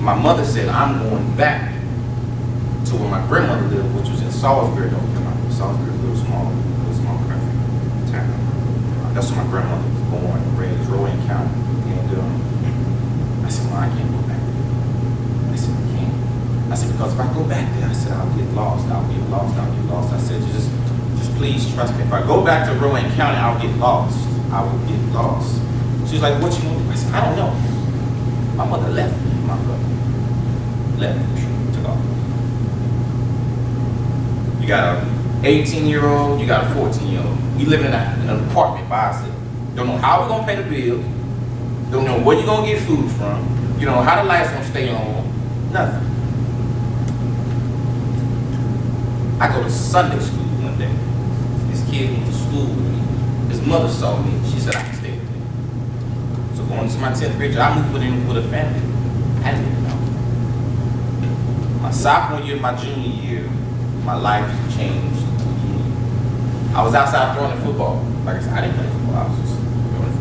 my mother said, I'm going back to where my grandmother lived, which was in Salisbury, North Carolina. Salisbury, a little small country town. That's where my grandmother was born and raised, Rowan County. And I said, well, I can't go back there. I said, I can't. I said, because if I go back there, I said, I'll get lost. I'll get lost. I said, just please trust me. If I go back to Rowan County, I'll get lost. I will get lost. She was like, what you want? I said, I don't know. My mother left me, my brother. Left me, took off. You got an 18-year-old, you got a 14-year-old. We living in an apartment by ourselves. Don't know how we're gonna pay the bill. Don't know where you're gonna get food from. You don't know how the lights gonna stay on. Nothing. I go to Sunday school one day. This kid went to school with me. His mother saw me. She said I can stay with him. So going to my 10th grade, I moved with him with a family. I didn't even know. My sophomore year, my junior year, my life changed. I was outside throwing the football. Like I said, I didn't play football. I was just throwing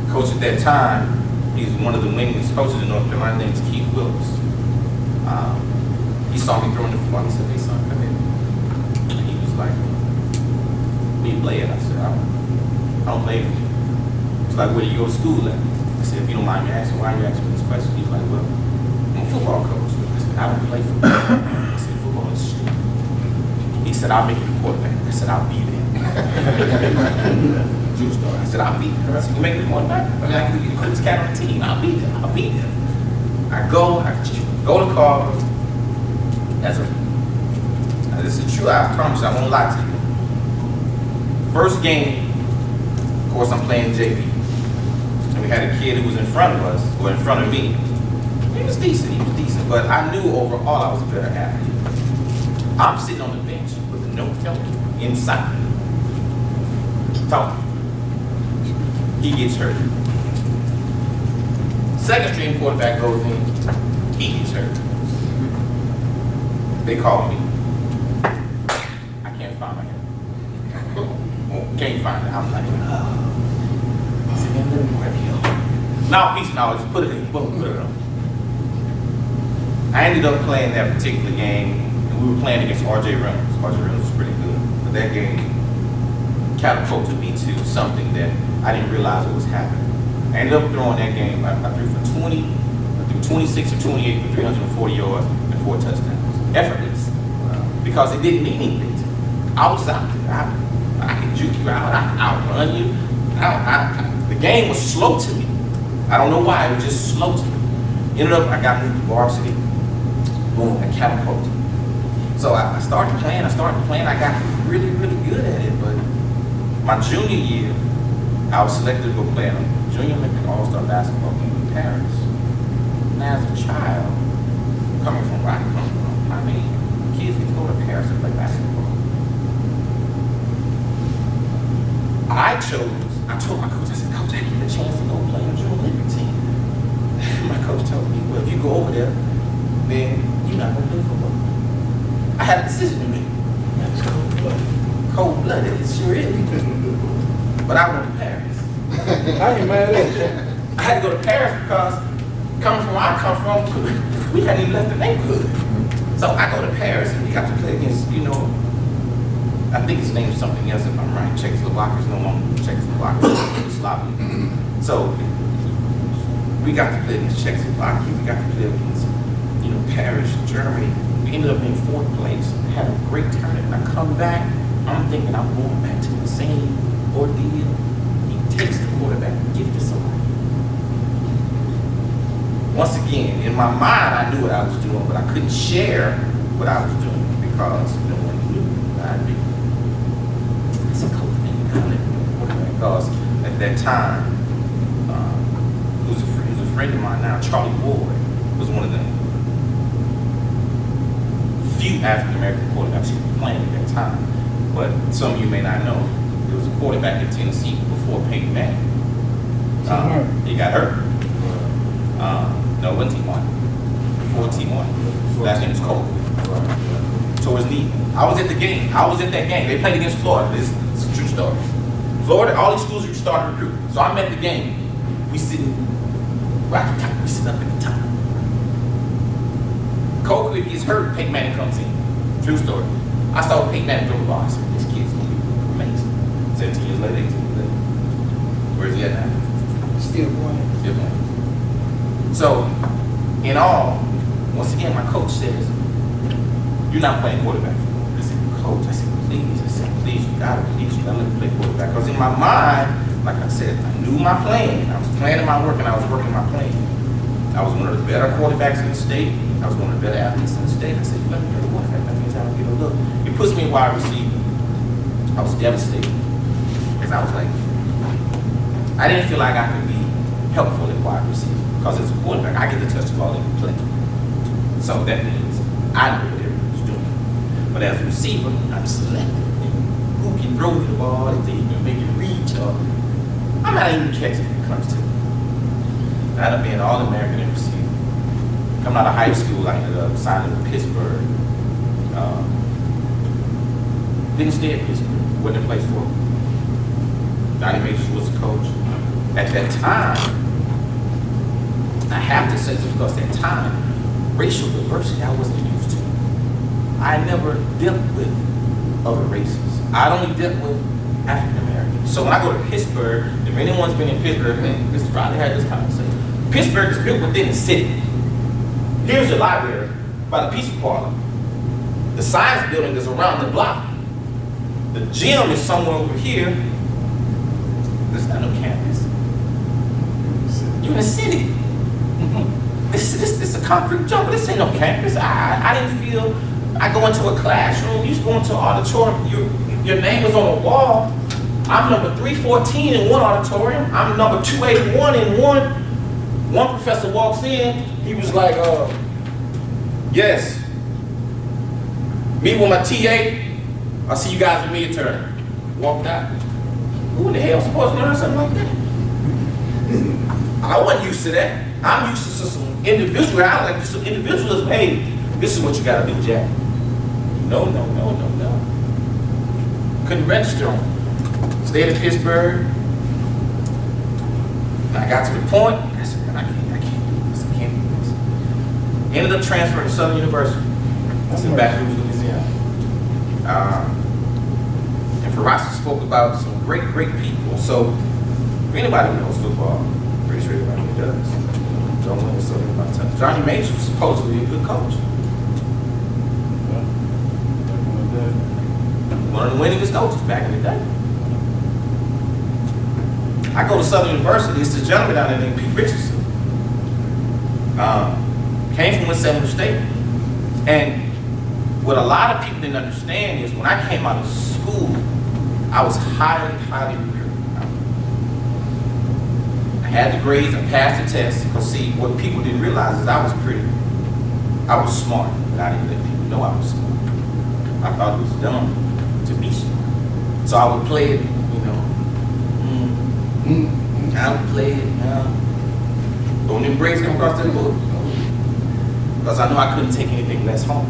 football. Coach at that time, he's one of the winningest coaches in North Carolina. His name is Keith Willis. He saw me throwing the football. He said, "Hey son, come here." And he was like, "We play it." I said, I don't play with you." He's like, "Where do you go to school at?" I said, "If you don't mind me asking, why are you asking me this question?" He's like, "Well, I'm a football coach." I said, "I don't play football." I said, "Football is stupid." He said, "I'll make you the quarterback." I said, "I'll be there." True story. I said, "I'll be there." I said, "You make me the quarterback?" I mean, I can be the quickest cat on the team. I'll be there. I'll be there. I go to Carver. This is true, I promise you, I won't lie to you. First game, of course, I'm playing JV. And we had a kid who was in front of us, or in front of me. He was decent, but I knew overall I was a better athlete. I'm sitting on the bench with no film inside. Talking. He gets hurt. Second string quarterback goes in, he gets hurt. They call me. I can't find my head. Can't find it. I'm like, oh. I said, man, let me grab you. Now, piece of knowledge, put it in. Boom, put it on. I ended up playing that particular game, and we were playing against R.J. Reynolds. R.J. Reynolds was pretty good. But that game catapulted me to something that I didn't realize what was happening. I ended up throwing that game. I threw for 26 or 28 for 340 yards and 4 touchdowns. Effortless, because it didn't mean anything to me. I was out there. I can juke you out. I can outrun you. The game was slow to me. I don't know why. It was just slow to me. Ended up, I got moved to varsity. Boom, I catapulted. So I started playing. I got really, really good at it. But my junior year, I was selected to go play in a Junior Olympic All-Star basketball game in Paris. And as a child, coming from where I come from, I mean, kids get to go to Paris and play basketball. I told my coach, I said, "Coach, I get a chance to go play on the Junior Olympic team." My coach told me, "Well, if you go over there, then you're not going to play football." I had a decision to make. That's cold-blooded, it sure is. But I went to Paris. I ain't mad at you. I had to go to Paris because coming from where I come from, we hadn't even left the neighborhood. So I go to Paris and we got to play against, I think his name is something else if I'm right. Czechoslovakia is no longer Czechoslovakia, Yugoslavia. So we got to play against Czechoslovakia, we got to play against, Paris, Germany. We ended up in 4th place, had a great tournament. I come back, I'm thinking I'm going back to the same ordeal. He takes the quarterback and gives it to somebody. Once again, in my mind, I knew what I was doing, but I couldn't share what I was doing because no one knew what I did. I said, "Coach, man, you gotta let me know." Because at that time, who's a friend of mine now, Charlie Ward, was one of the few African American quarterbacks who were playing at that time. But some of you may not know, there was a quarterback in Tennessee before Peyton Manning. He got hurt. No, when T1. Before T1. Last name was Cole. Tore his knee. I was at the game. They played against Florida. This is a true story. started. Florida, all these schools started recruiting. So I'm at the game. We sitting right at the top. We sitting up at the top. Cole Quick gets hurt. Peyton Manning comes in. True story. I saw Peyton Manning throw the ball. I said, this kid's gonna be amazing. 17 years later, 18 years later. Where's he at now? Still playing. Still playing. So, in all, once again, my coach says, you're not playing quarterback. I said, coach, I said, please, you gotta let me play quarterback. Because in my mind, like I said, I knew my plan. I was planning my work and I was working my plan. I was one of the better quarterbacks in the state. I was one of the better athletes in the state. I said, let me play the quarterback. That means I don't get a look. It puts me in wide receiver. I was devastated. Because I was like, I didn't feel like I could be helpful in wide receiver. Because as a quarterback, I get to touch the ball every play. So that means I know what everyone's doing. But as a receiver, I'm selective. Who can throw me the ball, if they can make it reach, or I might even catch it if it comes to it. I'd have been All-American in receiver. Coming out of high school, I ended up signing with Pittsburgh. Didn't stay at Pittsburgh, wasn't a place for me. Johnny Majors was the coach. At that time, I have to say this because at that time, racial diversity I wasn't used to. I never dealt with other races. I only dealt with African Americans. So when I go to Pittsburgh, if anyone's been in Pittsburgh, this is probably had this conversation. Pittsburgh is built within the city. Here's the library by the Pizza Parlor. The science building is around the block. The gym is somewhere over here. There's not no campus. You're in the city. This is a concrete jungle. This ain't no campus. I didn't feel. I go into a classroom. You used to go into an auditorium. Your name was on the wall. I'm number 314 in one auditorium. I'm number 281 in one. One professor walks in. He was like, yes. Meet with my TA. I'll see you guys in midterm. Walked out. Who in the hell supposed to learn something like that? I wasn't used to that. I'm used to some individuality, some individualism. Hey, this is what you gotta do, Jack. No. Couldn't register on. Stayed in Pittsburgh. And I got to the point, I said, man, I can't do this. I can't do this. Ended up transferring to Southern University. That's in Baton Rouge, Louisiana. And Marissa spoke about some great people. So, if anybody knows football, I'm pretty sure everybody does. Don't win so many times. Johnny Majors was supposedly a good coach. One of the winningest coaches back in the day. I go to Southern University. It's a gentleman down there named Pete Richardson. Came from West Seminole State. And what a lot of people didn't understand is when I came out of school, I was highly recruited. I had the grades, I passed the test. Because see, what people didn't realize is I was smart, but I didn't let people know I was smart. I thought it was dumb to be smart. So I would play it, I would play it, but when the grades come across that book, because I know I couldn't take anything less home.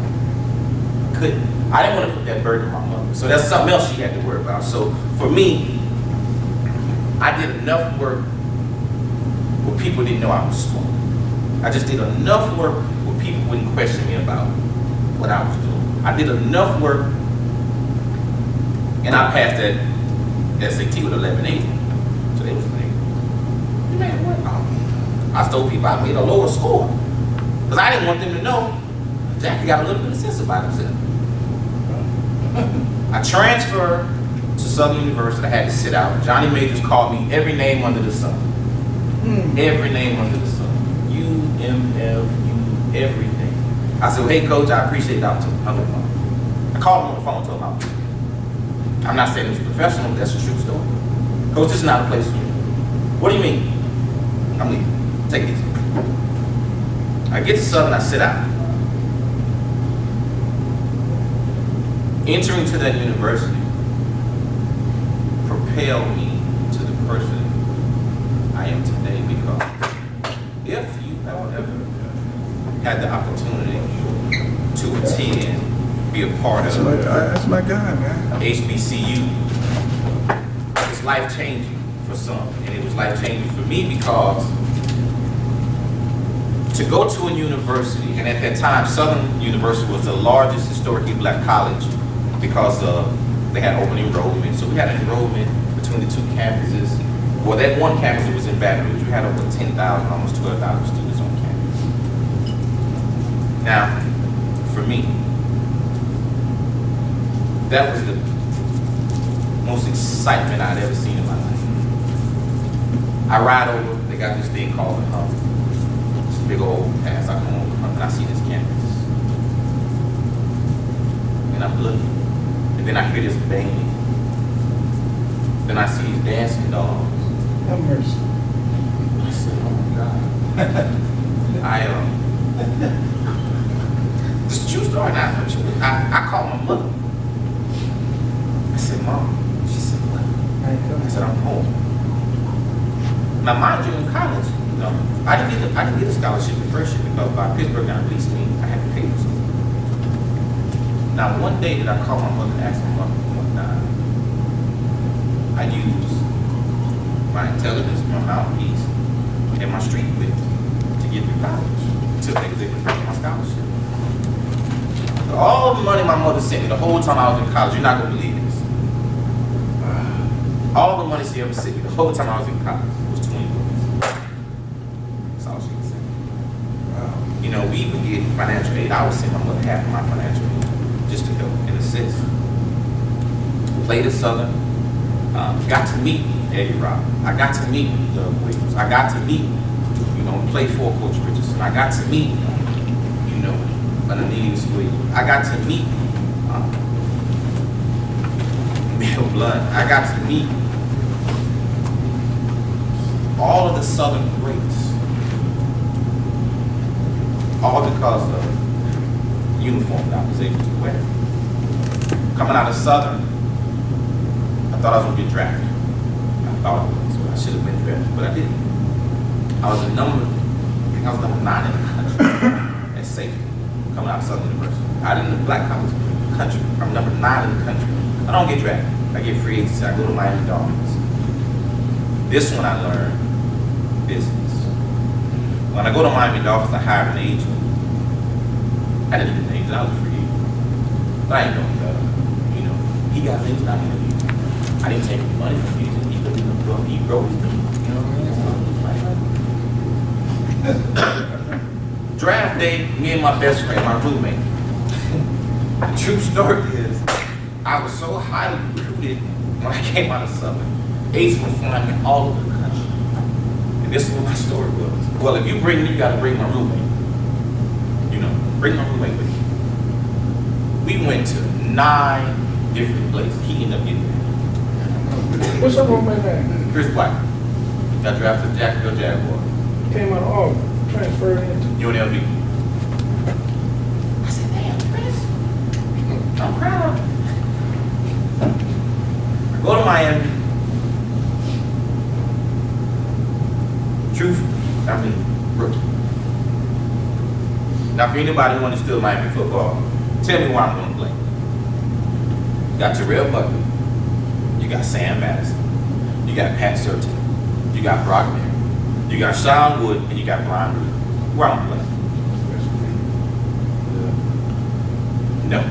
I couldn't. I didn't want to put that burden on my mother. So that's something else she had to worry about. So for me, I did enough work where people didn't know I was smart. I just did enough work where people wouldn't question me about what I was doing. I did enough work, and I passed that SAT with 1180. So they was like, you made what? I told people I made a lower score. Because I didn't want them to know Jackie got a little bit of sense about himself. I transferred to Southern University. I had to sit out. Johnny Majors called me every name under the sun. Every name under the sun. UMF, everything. I said, well, hey, coach, I appreciate that. On the phone. I called him on the phone, told him I'm not saying it was professional, but that's a true story. Coach, this is not a place for me. What do you mean? I'm leaving. Take this. I get to Southern, I sit out. Entering to that university propelled me to the person I am today, because if you have ever had the opportunity to attend, be a part of that's my guy, man. HBCU, was life-changing for some, and it was life-changing for me because to go to a university, and at that time, Southern University was the largest historically black college because they had open enrollment. So we had enrollment between the two campuses. Well, that one campus that was in Baton Rouge, we had over 10,000, almost 12,000 students on campus. Now, for me, that was the most excitement I'd ever seen in my life. I ride over, they got this thing called the hump. This big old pass, I come over the hump and I see this campus. And I'm looking, and then I hear this banging. Then I see these dancing dogs. Have mercy. I said, oh my God. This is a true story. I called my mother. I said, Mom. She said, what? I said, I'm home. Now, mind you, in college, you know, I didn't get a scholarship the first year because by Pittsburgh now released me, I had to pay for something. Now, one day that I called my mother and asked my mother for $1. I used my intelligence, my mouthpiece, and my street wit to get through college until they could pay my scholarship. All the money my mother sent me the whole time I was in college, you're not gonna believe this. All the money she ever sent me the whole time I was in college was $20. That's all she would send me. You know, we would get financial aid. I would send my mother half of my financial aid just to help and assist. Played at Southern. Got to meet Eddie Robb. I got to meet Doug Williams. I got to meet, you know, play for Coach Richardson. I got to meet, you know, Ananias Williams. I got to meet Bill Blunt. I got to meet all of the Southern greats. All because of the uniform that I was able to wear. Coming out of Southern, I thought I was going to get drafted. I thought I was, so I should have been drafted, but I didn't. I think I was number 9 in the country at safety, coming out of Southern University. Out in the black college country, I'm number 9 in the country. I don't get drafted. I get free agency. I go to Miami Dolphins. This one I learned business. When I go to Miami Dolphins, I hire an agent. I didn't need an agent. I was a free agent. But I ain't doing better. You know, he got things that I didn't need. I didn't take any money from him. He put me in the book. He wrote his name. You know what I mean? Draft day, me and my best friend, my roommate. The true story is, I was so highly recruited when I came out of Southern. Agents were flying me all over the country. And this is what my story was. Well, if you bring me, you got to bring my roommate. You know, bring my roommate with you. We went to 9 different places. He ended up getting there. What's your roommate name? Chris White. Got drafted to Jacksonville Jaguars. Came out of Auburn, transferred into UNLV. I said, damn, Chris. I'm proud. I go to Miami. Truth, I mean, rookie. Now, for anybody who understood Miami football, tell me why I'm going to play. You got Terrell Buckley. You got Sam Madison. You got Pat Surtain. You got Brock Mary. You got Sean Wood, and you got Brian Reed. Where I'm playing? No.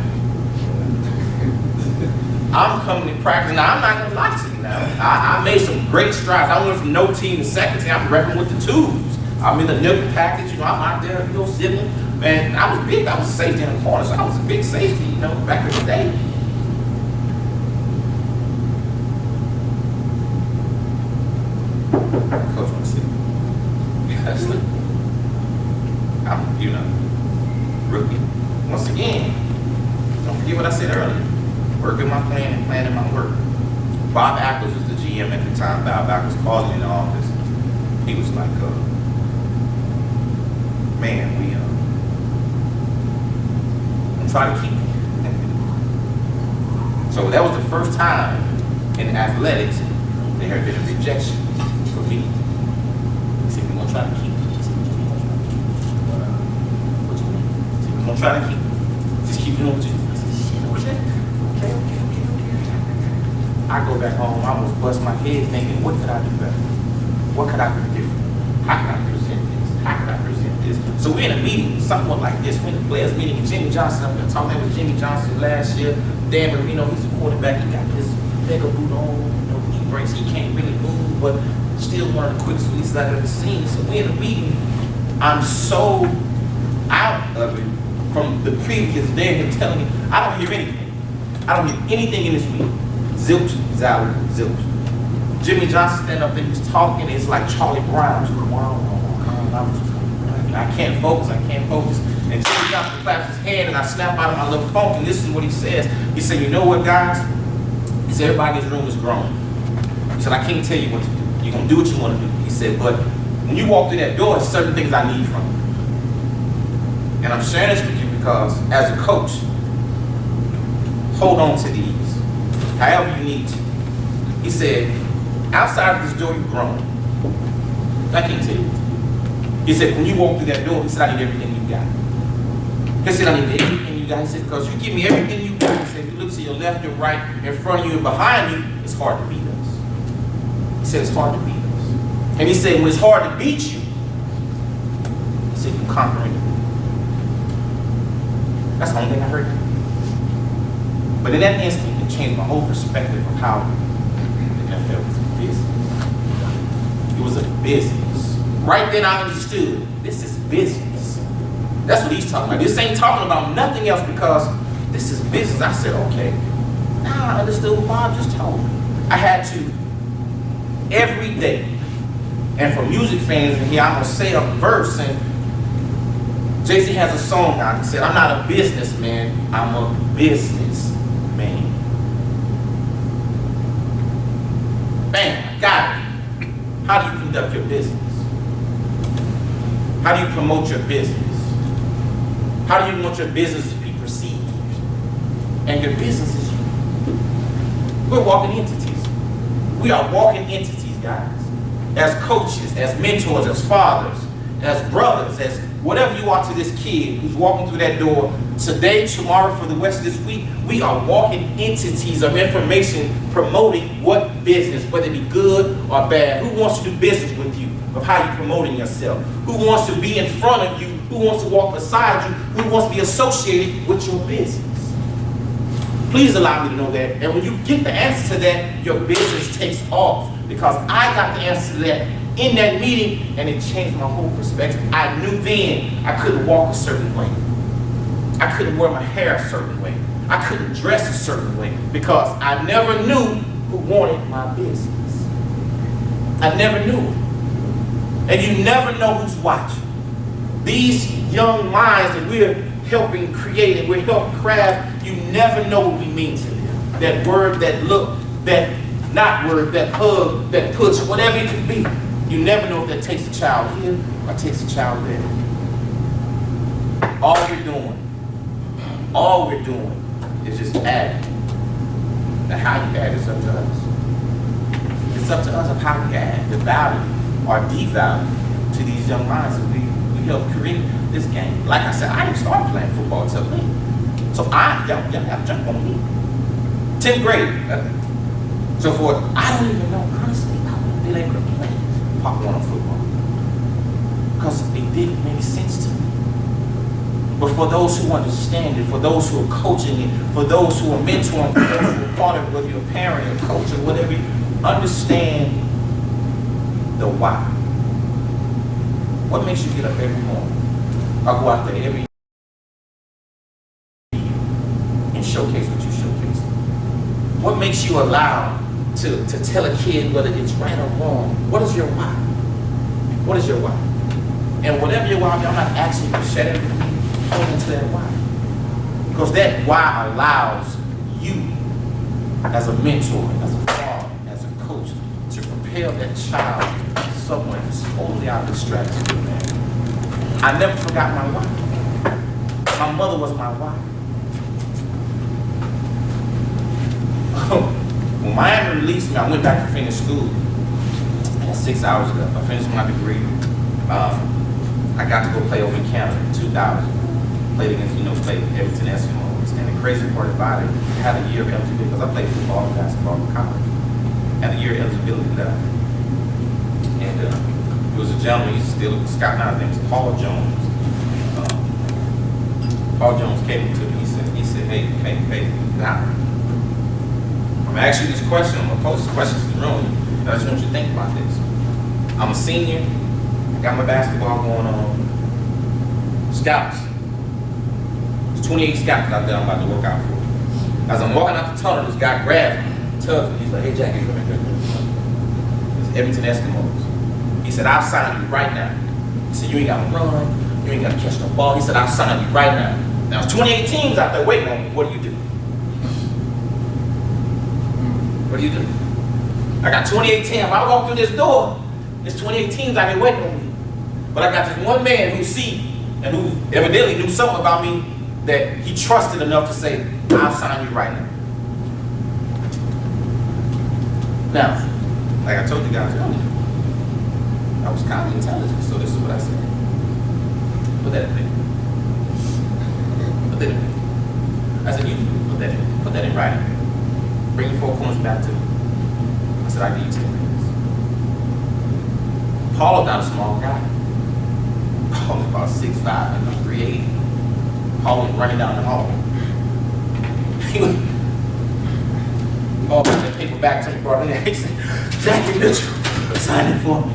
I'm coming to practice. Now, I'm not going to lie to you now. I made some great strides. I went from no team to second team. I'm repping with the twos. I'm in the nickel package. You know, I'm out there, you know, sibling. Man, I was big. I was a safety in the corner, so I was a big safety, you know, back in the day. Coach wants to see. I'm, you know, rookie. Once again, don't forget what I said earlier. Working my plan and planning my work. Bob Ackles was the GM at the time. Bob Ackles called me in the office. He was like, man, I'm trying to keep you. So that was the first time in athletics there had been a rejection for me. He said, we're going to try to keep you. What you mean? He said, we're going to try to keep you. Just keep doing what you do. I said, shit, okay. I go go back home, I almost bust my head thinking, what could I do better? What could I do different? How could I present this? How could I present this? So we're in a meeting, somewhat like this. We're in the players meeting, and Jimmy Johnson, I'm gonna talk with Jimmy Johnson last year. Dan Marino, he's a quarterback. He got his mega boot on, he breaks, he can't really move, but still one of the quickest releases I've ever seen. So we're in a meeting. I'm so out of it from the previous day, him telling me, I don't hear anything. I don't hear anything in this meeting. Zilch, zalch, zilch. Jimmy Johnson stand up there, he's talking, it's like Charlie Brown. I can't focus, And Jimmy Johnson claps his hand and I snap out of my little funk, and this is what he says. He said, you know what, guys? He said, everybody in this room is grown. He said, I can't tell you what to do. You're gonna do what you want to do. He said, but when you walk through that door, there's certain things I need from you. And I'm sharing this with you because as a coach, hold on to these, however you need to. He said, outside of this door, you've grown. I can't tell you. He said, when you walk through that door, he said, I need everything you got. He said, I need everything you got. He said, because you give me everything you got. He said, if you look to your left and right, in front of you and behind you, it's hard to beat us. He said, it's hard to beat us. And he said, when it's hard to beat you, he said, you conquer it. That's the only thing I heard. But in that instant, it changed my whole perspective of how the NFL was a business. It was a business. Right then I understood, this is business. That's what he's talking about. This ain't talking about nothing else because this is business. I said, okay. Now I understood what Bob just told me. I had to, every day, and for music fans in here, I'm gonna say a verse, and Jay-Z has a song out. He said, I'm not a businessman, I'm a businessman. Bam, I got it. How do you conduct your business? How do you promote your business? How do you want your business to be perceived? And your business is you. We're walking entities. We are walking entities, guys. As coaches, as mentors, as fathers, as brothers, as whatever you are to this kid who's walking through that door today, tomorrow, for the rest of this week, we are walking entities of information promoting what business, whether it be good or bad. Who wants to do business with you? Of how you're promoting yourself? Who wants to be in front of you? Who wants to walk beside you? Who wants to be associated with your business? Please allow me to know that. And when you get the answer to that, your business takes off. Because I got the answer to that in that meeting, and it changed my whole perspective. I knew then I couldn't walk a certain way. I couldn't wear my hair a certain way. I couldn't dress a certain way because I never knew who wanted my business. I never knew. And you never know who's watching. These young minds that we're helping create and we're helping craft, you never know what we mean to them. That word, that look, that not word, that hug, that push, whatever it could be. You never know if that takes a child here or takes a child there. All we're doing is just adding. Now how you add is up to us. It's up to us of how we add the value or devalue to these young minds that we help create this game. Like I said, I didn't start playing football until late. So y'all have to jump on me. 10th grade. So forth. I don't even know, honestly, how I would have been able to play Pop Warner football. Because it didn't make sense to me. But for those who understand it, for those who are coaching it, for those who are mentoring, for those who are part of it, whether you're a parent or a coach or whatever, understand the why. What makes you get up every morning? Or go out there every day and showcase what you showcase? What makes you allow to tell a kid whether it's right or wrong? What is your why? What is your why? And whatever your why, I'm not asking you to share everything. Hold into that why. Because that why allows you as a mentor, as a father, as a coach, to propel that child somewhere that's totally out of distraction, man. I never forgot my why. My mother was my why. When Miami released me, I went back to finish school. I had 6 hours ago. I finished my degree. I got to go play over in Canada in 2000. Played against, played Everton Eskimos. And the crazy part about it, I had a year of eligibility because I played football and basketball in college. had a year eligibility left. And it was a gentleman, he's still a scout now, his name is Paul Jones. Paul Jones came to me, he said, hey, now, I'm gonna ask you this question, I'm gonna pose this question to the room, and I just want you to think about this. I'm a senior, I got my basketball going on. Scouts. There's 28 scouts out there I'm about to work out for. As I'm walking out the tunnel, this guy grabs me, tugs me, he's like, hey Jackie, come here. It's Edmonton Eskimos. He said, I'll sign you right now. He said, you ain't gotta run, you ain't gotta catch no ball. He said, I'll sign you right now. Now, there's 28 teams out there waiting on me. What do you do? What do you do? I got 28 teams. If I walk through this door, there's 28 teams out here waiting on me. But I got this one man who see and who evidently knew something about me that he trusted enough to say, I'll sign you right now. Now, like I told you guys earlier, I was kind of intelligent, so this is what I said. Put that in there. Put that in there. I said, you put that in writing. Bring your 4 corners back to me. I said, I give you 10 minutes. Paul is not a small guy. Paul is about 6'5", about 380. Paul went running down the hall. Paul put that paper back to me, brought it in. He said, Jackie Mitchell, sign it for me.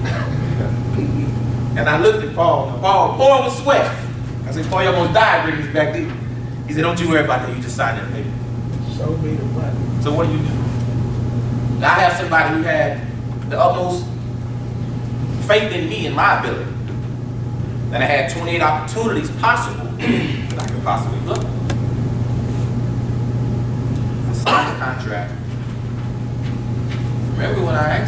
And I looked at Paul, and Paul pouring with sweat. I said, Paul, you almost died bringing this back to you. He said, don't you worry about that, you just sign that paper. Show me the money. So what do you do? Now I have somebody who had the utmost faith in me and my ability. That I had 28 opportunities possible that I could possibly look. I signed the contract. Remember when I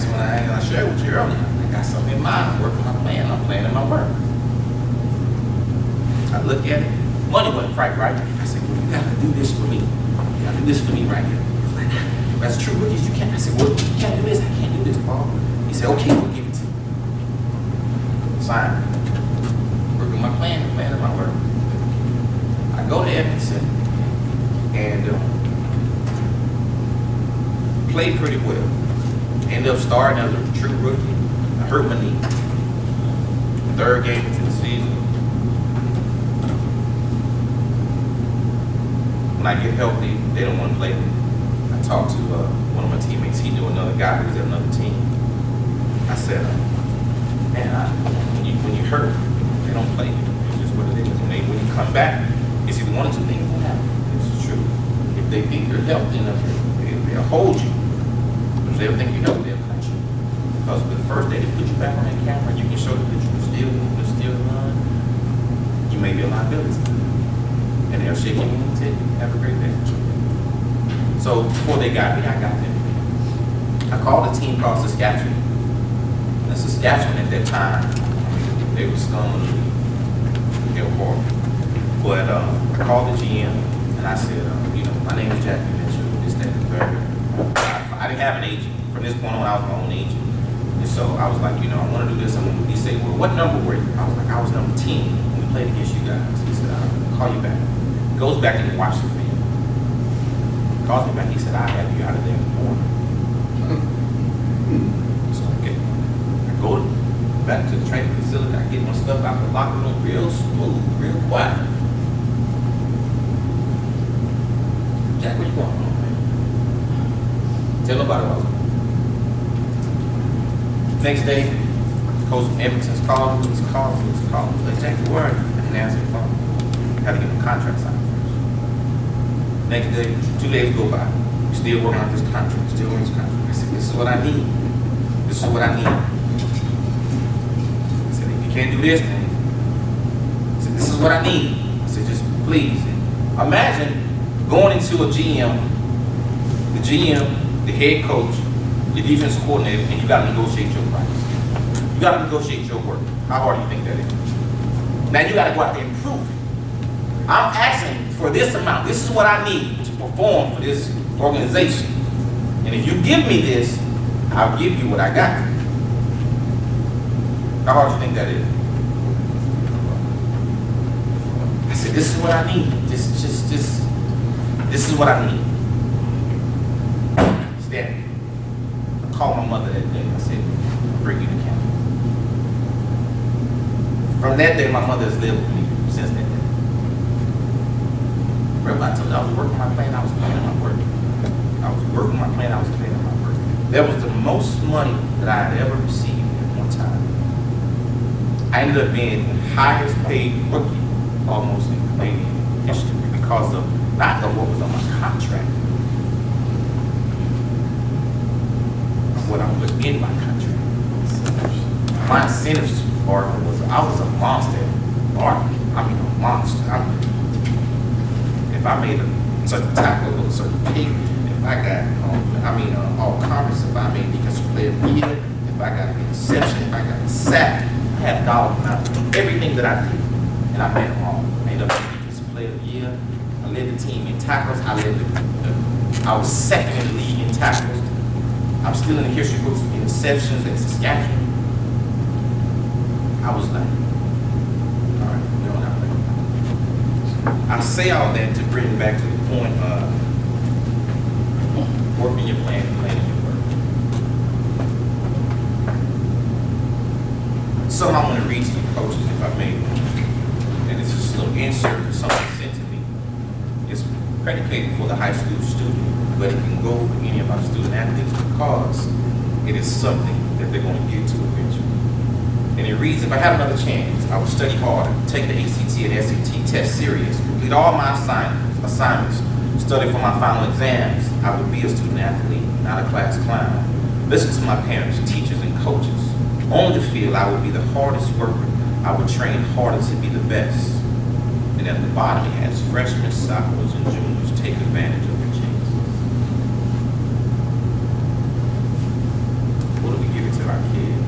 shared with you earlier, I got something in mind, I'm working my plan, I'm planning my work. I look at it, money wasn't quite right. I said, well, you gotta do this for me. You gotta do this for me right here. That's true, rookies, you can't. I said, well, you can't do this, I can't do this, Paul. He said, okay, we'll give it to you. Sign. Working my plan, planning my work. I go to Edmonton and played pretty well. Ended up starting as a true rookie. I hurt my knee. 3rd game into the season. When I get healthy, they don't want to play me. I talked to one of my teammates. He knew another guy who was at another team. I said, man, when you hurt, they don't play you. It's just what it is. When you come back, it's either one or two things will happen. This is true. If they think you're healthy enough, they'll hold you. If they think you know, they'll cut you. Because the first day they put you back on that camera, you can show them that you can still move, you can still run. You may be a liability. And they'll shake you and tell you, have a great day. So before they got me, I got them. I called a team called Saskatchewan. And Saskatchewan at that time, they were scum of the league. They were horrible. But I called the GM and I said, my name is Jackie Mitchell, this, that, and the third. I didn't have an agent. From this point on, I was my own agent. And so I was like, I want to do this. He said, well, what number were you? I was like, I was number 10 when we played against you guys. He said, I'll call you back. Goes back and he watched the film. Calls me back, he said, I'll have you out of there in the morning. So I go back to the training facility, I get my stuff out the locker room real smooth, real quiet. Jack, where you going on, man? Tell nobody what I was doing. Next day, Coach Edmonton's calling me, he's calling me. Like, Jack, where are you? I didn't answer the phone. Had to get my contract signed. Next day, 2 days go by. We're still working on this contract, still on this contract. I said, this is what I need. This is what I need. I said, if you can't do this, then I said, this is what I need. I said, just please. Imagine going into a GM, the head coach, the defensive coordinator, and you gotta negotiate your price. You gotta negotiate your work. How hard do you think that is? Now you gotta go out there and prove it. I'm asking for this amount. This is what I need to perform for this organization. And if you give me this, I'll give you what I got. How hard do you think that is? I said, this is what I need. This is what I need. Stand. called my mother that day. I said, I'll bring you to camp. From that day, my mother has lived with me since that day. Remember, I told you I was working my plan, I was planning my work. I was working my plan, I was planning my work. That was the most money that I had ever received at one time. I ended up being the highest paid rookie almost in Canadian history because of not of what was on my contract, of what I put in my contract. My incentives bargain was I was a monster bargain. I mean a monster. If I made a certain tackle or a certain kick, if I got all conference, if I made defensive player of the year, if I got an interception, if I got a sack, I had a dollar amount for everything that I did. And I made them all. I ended up being defensive player of the year. I led the team in tackles. I was second in the league in tackles. I'm still in the history books for interceptions and Saskatchewan. I was like, all right, we don't have to. I say all that to bring it back to the point of working your plan and planning your work. Something I want to read to you coaches, if I may. And it's just a little insert of something sent to me. It's predicated for the high school student, but it can go for any of our student athletes because it is something that they're going to get to eventually. And it reads, if I had another chance, I would study harder, take the ACT and SAT test serious, complete all my assignments, study for my final exams. I would be a student athlete, not a class clown. Listen to my parents, teachers, and coaches. On the field, I would be the hardest worker. I would train harder to be the best. And at the bottom, it has freshmen, sophomores, and juniors take advantage of their chances. What do we give it to our kids?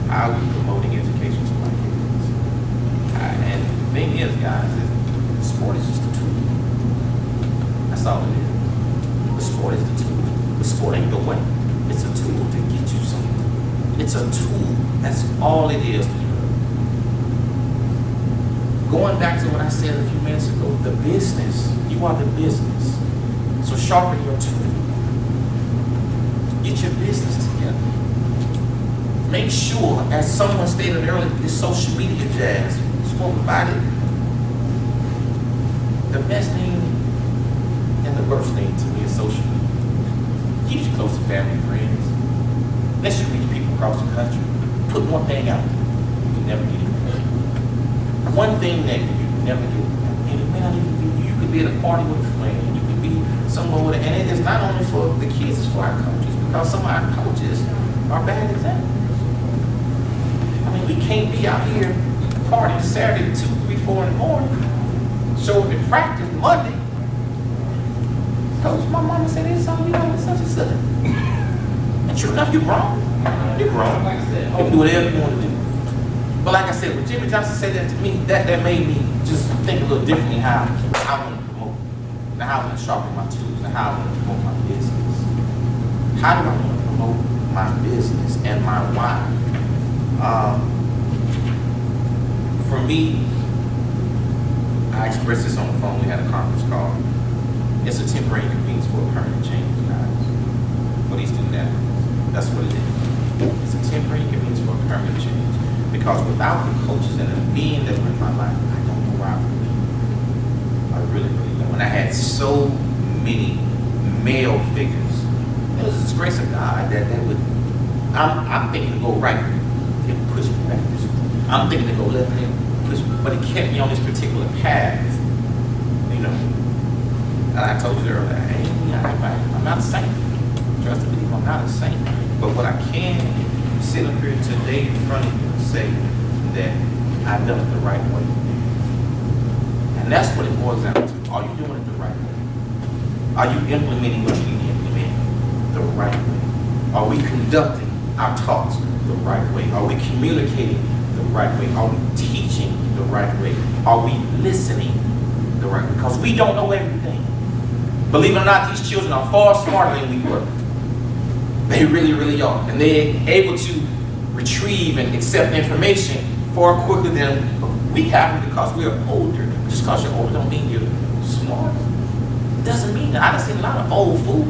How are we promoting education to our kids? And the thing is, guys, is sport is just a tool. That's all it is. The sport is the tool. The sport ain't the way. It's a tool to get you something. It's a tool. That's all it is. Going back to what I said a few minutes ago, the business, you are the business. So sharpen your tool. Get your business together. Make sure, as someone stated earlier, this social media jazz, spoke about it. The best thing and the worst thing to me is social media. Keeps you close to family and friends. Lets you reach people across the country. Put one thing out there, you can never get it. One thing that you can never get. And it may not even be, you could be at a party with a friend, you could be somewhere with and it is not only for the kids, it's for our coaches, because some of our coaches are bad examples. I mean, we can't be out here partying Saturday 2, 3, 4 in the morning, show up in practice Monday. Coach, my mama said there's something you know, it's such and such. And true enough, you're grown. You're grown. You can do whatever you want to do. But like I said, when Jimmy Johnson said that to me, that made me just think a little differently how I want to promote, and how I want to sharpen my tools, and how I want to promote my business. How do I want to promote my business and my why? For me, I expressed this on the phone. We had a conference call. It's a temporary inconvenience for a permanent change, guys. For these student athletes, that's what it is. It's a temporary inconvenience for a permanent change. Because without the coaches and the being that were in my life, I don't know where I would be. I really, really don't. And I had so many male figures. It was the grace of God that would, I'm thinking to go right, it pushed me back this way. I'm thinking to go left, and push me, but it kept me on this particular path. You know, and I told you earlier, I'm not a saint. Trust me, I'm not a saint. But what I can sit up here today in front of you and say that I've done it the right way. And that's what it boils down to. Are you doing it the right way? Are you implementing what you need to implement the right way? Are we conducting our talks the right way? Are we communicating the right way? Are we teaching the right way? Are we listening the right way? Because we don't know everything. Believe it or not, these children are far smarter than we were. They really, really are. And they're able to retrieve and accept information far quicker than we have because we're older. Just because you're older don't mean you're smart. Doesn't mean that. I've seen a lot of old fools.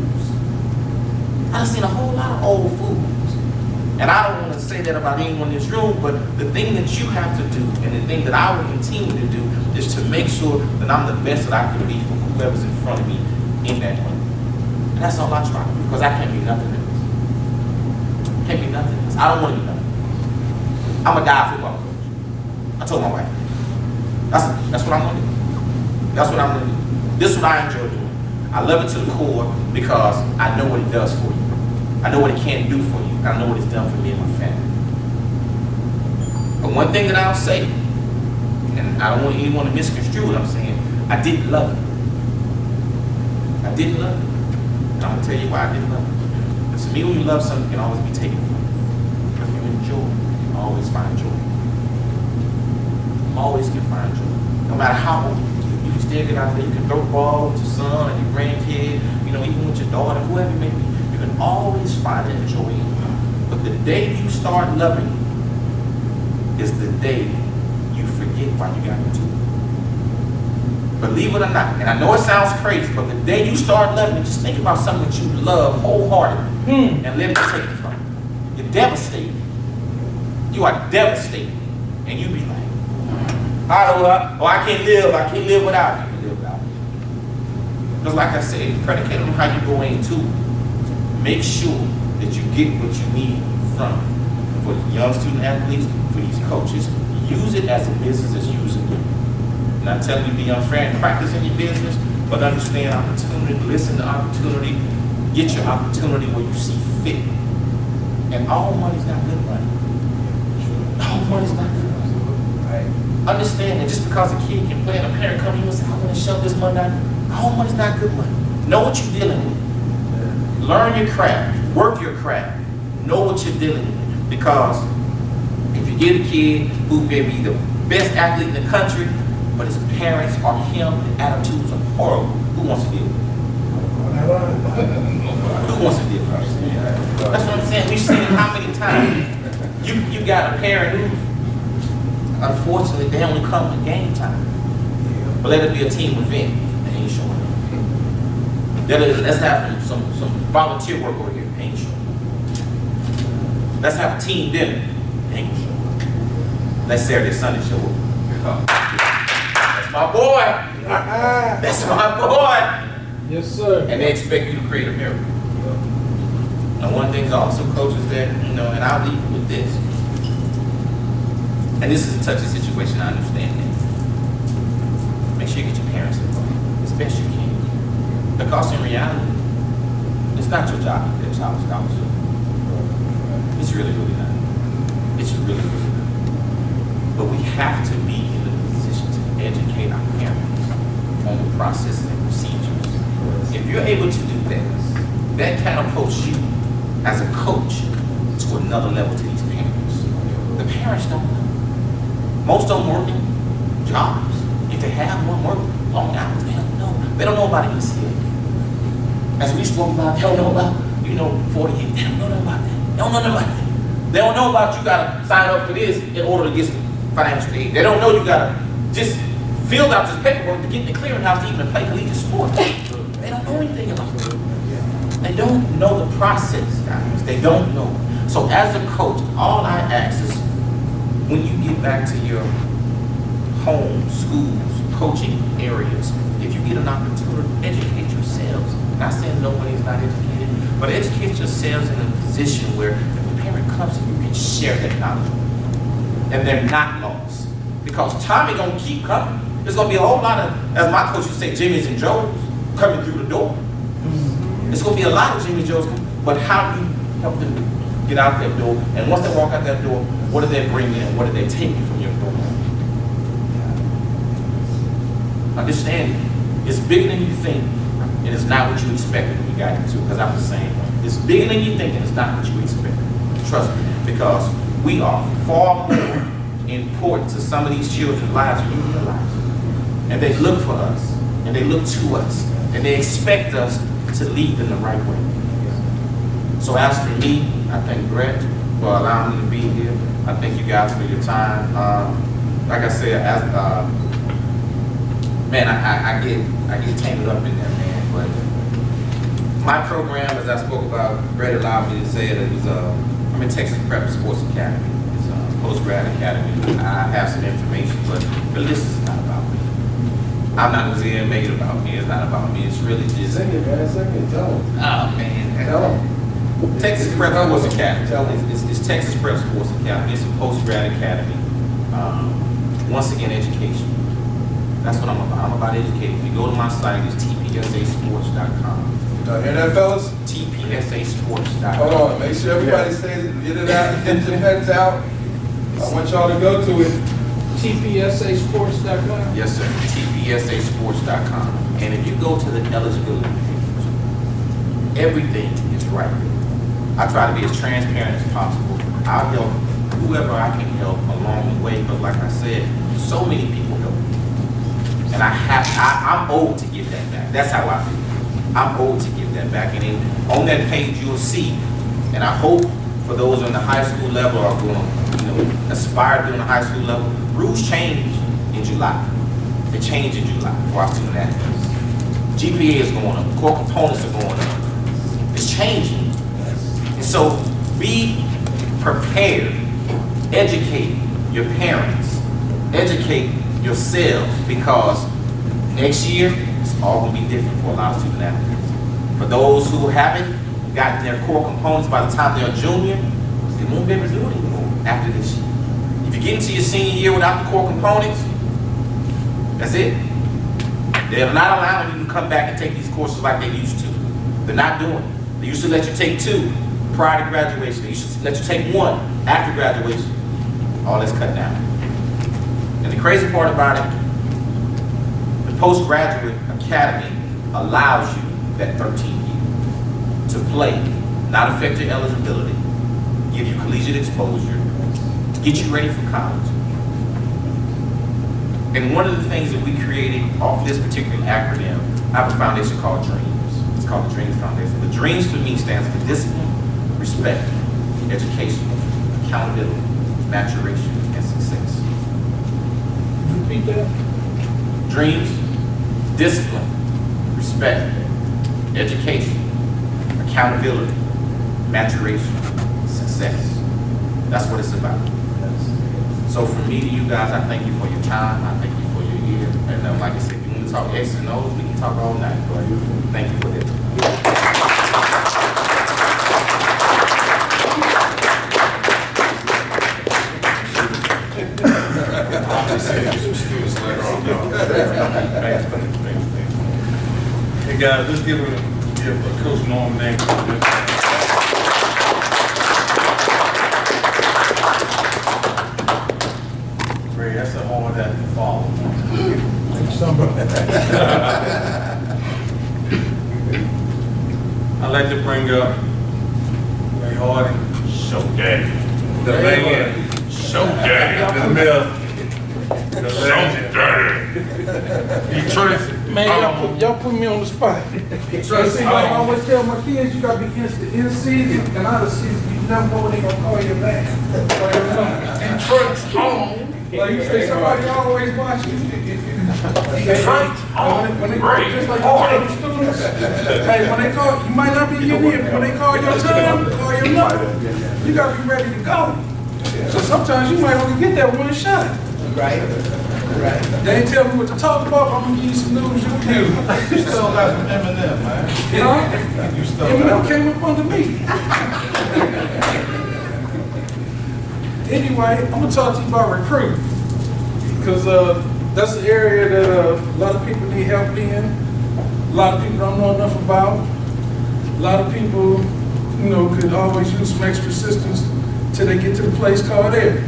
I done seen a whole lot of old fools. And I don't want to say that about anyone in this room, but the thing that you have to do, and the thing that I will continue to do, is to make sure that I'm the best that I can be for whoever's in front of me in that moment. And that's all I try, because I can't be nothing else. Can't be nothing else. I don't want to be nothing else. I'm a die football coach. I told my wife. That's what I'm going to do. That's what I'm going to do. This is what I enjoy doing. I love it to the core because I know what it does for you. I know what it can do for you. I know what it's done for me and my family. But one thing that I'll say, and I don't want anyone to misconstrue what I'm saying, I didn't love it. I didn't love it. And I'm going to tell you why I didn't love it. Because to me, when you love something, it can always be taken from you. But if you enjoy it, you can always find joy. Always can find joy. No matter how old you can still get out there. You can throw the ball with your son or your grandkid, even with your daughter, whoever it may be. You can always find that joy in it. But the day you start loving is the day you forget why you got into it. Believe it or not, and I know it sounds crazy, but the day you start loving it, just think about something that you love wholeheartedly and let it take it from you. You're devastated. You are devastated. And you be like, I can't live without you. You can live without you. Because like I said, predicated on how you go into it, make sure that you get what you need from it. For the young student athletes, for these coaches, use it as a business as usual. I'm not telling you to be unfair and practice in your business, but understand opportunity, listen to opportunity, get your opportunity where you see fit. And all money's not good money. All money's not good money. Right? Understand that just because a kid can play and a parent come to you and say, I'm going to shove this money out, all money's not good money. Know what you're dealing with. Learn your craft, work your craft, know what you're dealing with. Because if you get a kid who may be the best athlete in the country, but his parents or him, the attitudes are horrible, who wants to deal with it? Who wants to deal with it? That's what I'm saying. We've seen it how many times. You got a parent who, unfortunately, they only come in game time. But let it be a team event, they ain't showing up. Let's have some volunteer work over here, they ain't showing up. Let's have a team dinner, they ain't showing up. Let's Saturday, Sunday show up. That's my boy. That's my boy. Yes, sir. And they expect you to create a miracle. And one thing's also, coaches, that, and I'll leave you with this. And this is a touchy situation, I understand that. Make sure you get your parents involved as best you can. Because in reality, it's not your job to get a child scholarship. It's really, really not. It's really, really not. But we have to be in the position to educate our parents on the processes and procedures. If you're able to do that catapults you as a coach to another level to these parents. The parents don't know. Most of them working jobs. If they have one work long hours, they don't know. They don't know about NCAA. As we spoke about, they don't know about, 48. They don't know nothing about that. They don't know nothing about that. They don't know about you gotta sign up for this in order to get financial aid. They don't know you gotta just fill out this paperwork to get in the clearinghouse to even play collegiate sports. They don't know anything about it. They don't know the process, guys. They don't know. So as a coach, all I ask is when you get back to your home, schools, coaching areas, if you get an opportunity, educate yourselves. Not saying nobody's not educated, but educate yourselves in a position where if a parent comes and you can share that knowledge and they're not lost. Because time is gonna keep coming. There's gonna be a whole lot of, as my coach would say, Jimmy's and Joe's coming through the door. It's gonna be a lot of Jimmy Joe's, but how do you help them get out that door? And once they walk out that door, what do they bring in? What do they take from your door? Understand, it's bigger than you think, and it's not what you expected when you got into it, because I'm the same way. It's bigger than you think, and it's not what you expected. Trust me, because we are far more important to some of these children's lives than you realize. And they look for us, and they look to us, and they expect us to lead them the right way. So as for me, I thank Bret for allowing me to be here. I thank you guys for your time. Like I said, man, I get tangled up in there, man. But My program, as I spoke about, Bret allowed me to say it, I'm in Texas Prep Sports Academy. It's a post-grad academy. I have some information, but really this is not about me. I'm not gonna say it made about me. It's not about me. It's really just. Sing it, man. Sing it. Tell them. Oh man. Tell them. Texas Prep Sports Academy. It's Texas Prep Sports Academy. It's a post-grad academy. Once again, education. That's what I'm about. I'm about educating. If you go to my site, it's tpsasports.com. Hear that, fellas? tpsasports.com. Hold on. Make sure everybody stays. Get it out. Get your pens out. I want y'all to go to it. tpsasports.com? Yes, sir. tpsasports.com. And if you go to the eligibility page, everything is right there. I try to be as transparent as possible. I'll help whoever I can help along the way, because like I said, so many people help me. And I'm owed to give that back. That's how I feel. I'm owed to give that back. And then on that page you'll see, and I hope for those on the high school level are going to aspire to be on the high school level, rules change in July. They change in July for our student athletes. GPA is going up, core components are going up. It's changing. And so be prepared. Educate your parents. Educate yourselves, because next year it's all going to be different for a lot of student athletes. For those who haven't gotten their core components by the time they're a junior, they won't be able to do it anymore after this year. If you get into your senior year without the core components, that's it. They're not allowing you to come back and take these courses like they used to. They're not doing it. They used to let you take 2 prior to graduation. They used to let you take 1 after graduation. All that's cut down. And the crazy part about it, the postgraduate academy allows you that 13 years to play, not affect your eligibility, give you collegiate exposure, get you ready for college. And one of the things that we created off this particular acronym, I have a foundation called DREAMS. It's called the DREAMS Foundation. The DREAMS for me stands for discipline, respect, education, accountability, maturation, and success. Repeat that. Dreams, discipline, respect, education, accountability, maturation, success. That's what it's about. So from me to you guys, I thank you for your time. I thank you for your ear. And like I said, if you want to talk X and O's, we can talk all night. But thank you for this. Hey guys, let's give a Coach Norm name. Ray, that's a hard act to follow. I'd like to bring up Ray Hardy. So gay. The man. So gay. The myth. The legend. Detroit. Man, y'all put me on the spot. See, I always tell my kids, you gotta be in season and out of season. You never know when they gonna call you back. Detroit's home. Like you say, somebody always watching. Detroit's home. When they call, just like you tell the students, hey, when they call, you might not be in here, but when they call your time, call your number, you gotta be ready to go. So sometimes you might only get that one shot. Right. They ain't tell me what to talk about, but I'm gonna give you some news you can use. You still got some Eminem, man. Huh? You still Eminem came up under me. Anyway, I'm gonna talk to you about recruiting, because that's an area that a lot of people need help in. A lot of people don't know enough about. A lot of people, could always use some extra assistance till they get to the place called there.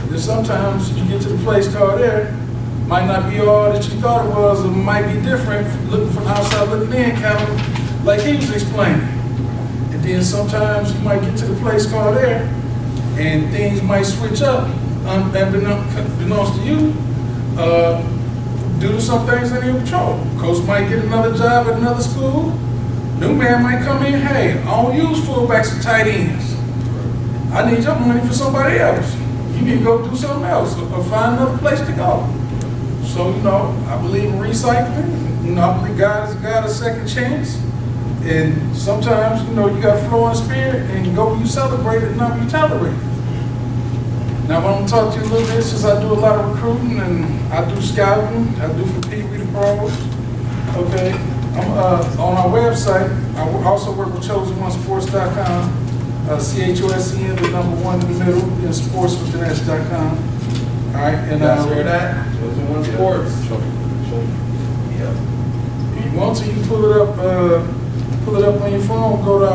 And sometimes you get to the place called there, might not be all that you thought it was, or might be different, looking from outside looking in, kind of like he was explaining. And then sometimes you might get to the place called there, and things might switch up, unbeknownst to you, due to some things in your control. Coach might get another job at another school. New man might come in, hey, I don't use fullbacks and tight ends. I need your money for somebody else. You need to go do something else or find another place to go. So, I believe in recycling. I believe God has got a second chance. And sometimes, you know, you got flow and spirit, and you go where you celebrate it, not where you tolerate it. Now, I'm gonna talk to you a little bit, since I do a lot of recruiting and I do scouting, I do for Pee Wee the Pros. Okay, I'm, on our website, I also work with chosen1sports.com, CHOSEN, the number 1 in the middle, and sportswithanS.com. All right, and hear that? Chosen One Sports. If you want to, you pull it up on your phone, go to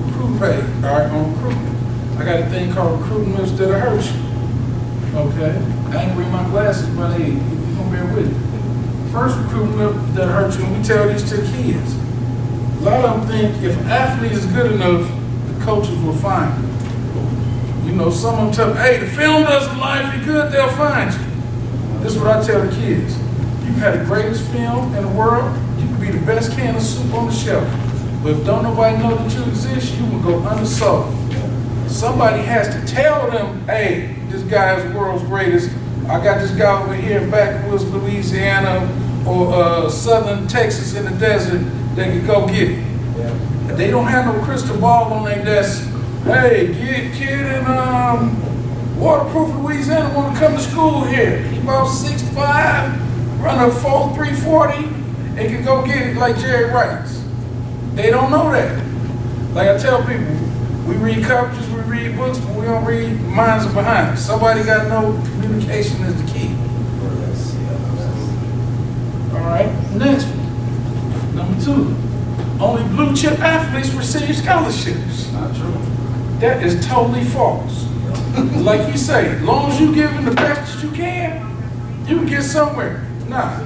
recruiting page, all right, on recruitment. I got a thing called recruiting lists that'll hurt you. Okay? I ain't bring my glasses, but hey, you gonna bear with it. First recruiting list that'll hurt you, and we tell these to the kids. A lot of them think if an athlete is good enough, the coaches will find them. You know, some of them tell them, hey, the film doesn't lie, if you're good, they'll find you. This is what I tell the kids. You can have the greatest film in the world, you can be the best can of soup on the shelf, but if don't nobody know that you exist, you will go undersold. Somebody has to tell them, hey, this guy is the world's greatest. I got this guy over here in backwoods Louisiana or southern Texas in the desert that can go get it. Yeah. They don't have no crystal ball on their desk. Hey, kid in waterproof Louisiana want to come to school here. He's about 6'5", run a 4.340, and can go get it like Jerry Rice. They don't know that. Like I tell people, we read coverages, we read books, but we don't read minds behind. Somebody got to know communication is the key. All right, next one. Number 2, only blue chip athletes receive scholarships. Not true. That is totally false. Like you say, as long as you give them the best that you can get somewhere. Nah,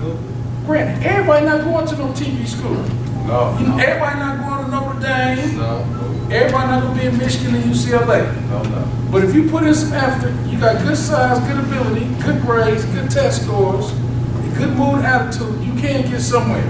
granted, everybody not going to no TV school. No. You know, everybody not going to Notre Dame. No. Everybody not gonna be in Michigan and UCLA. No. But if you put in some effort, you got good size, good ability, good grades, good test scores, a good mood attitude, you can get somewhere.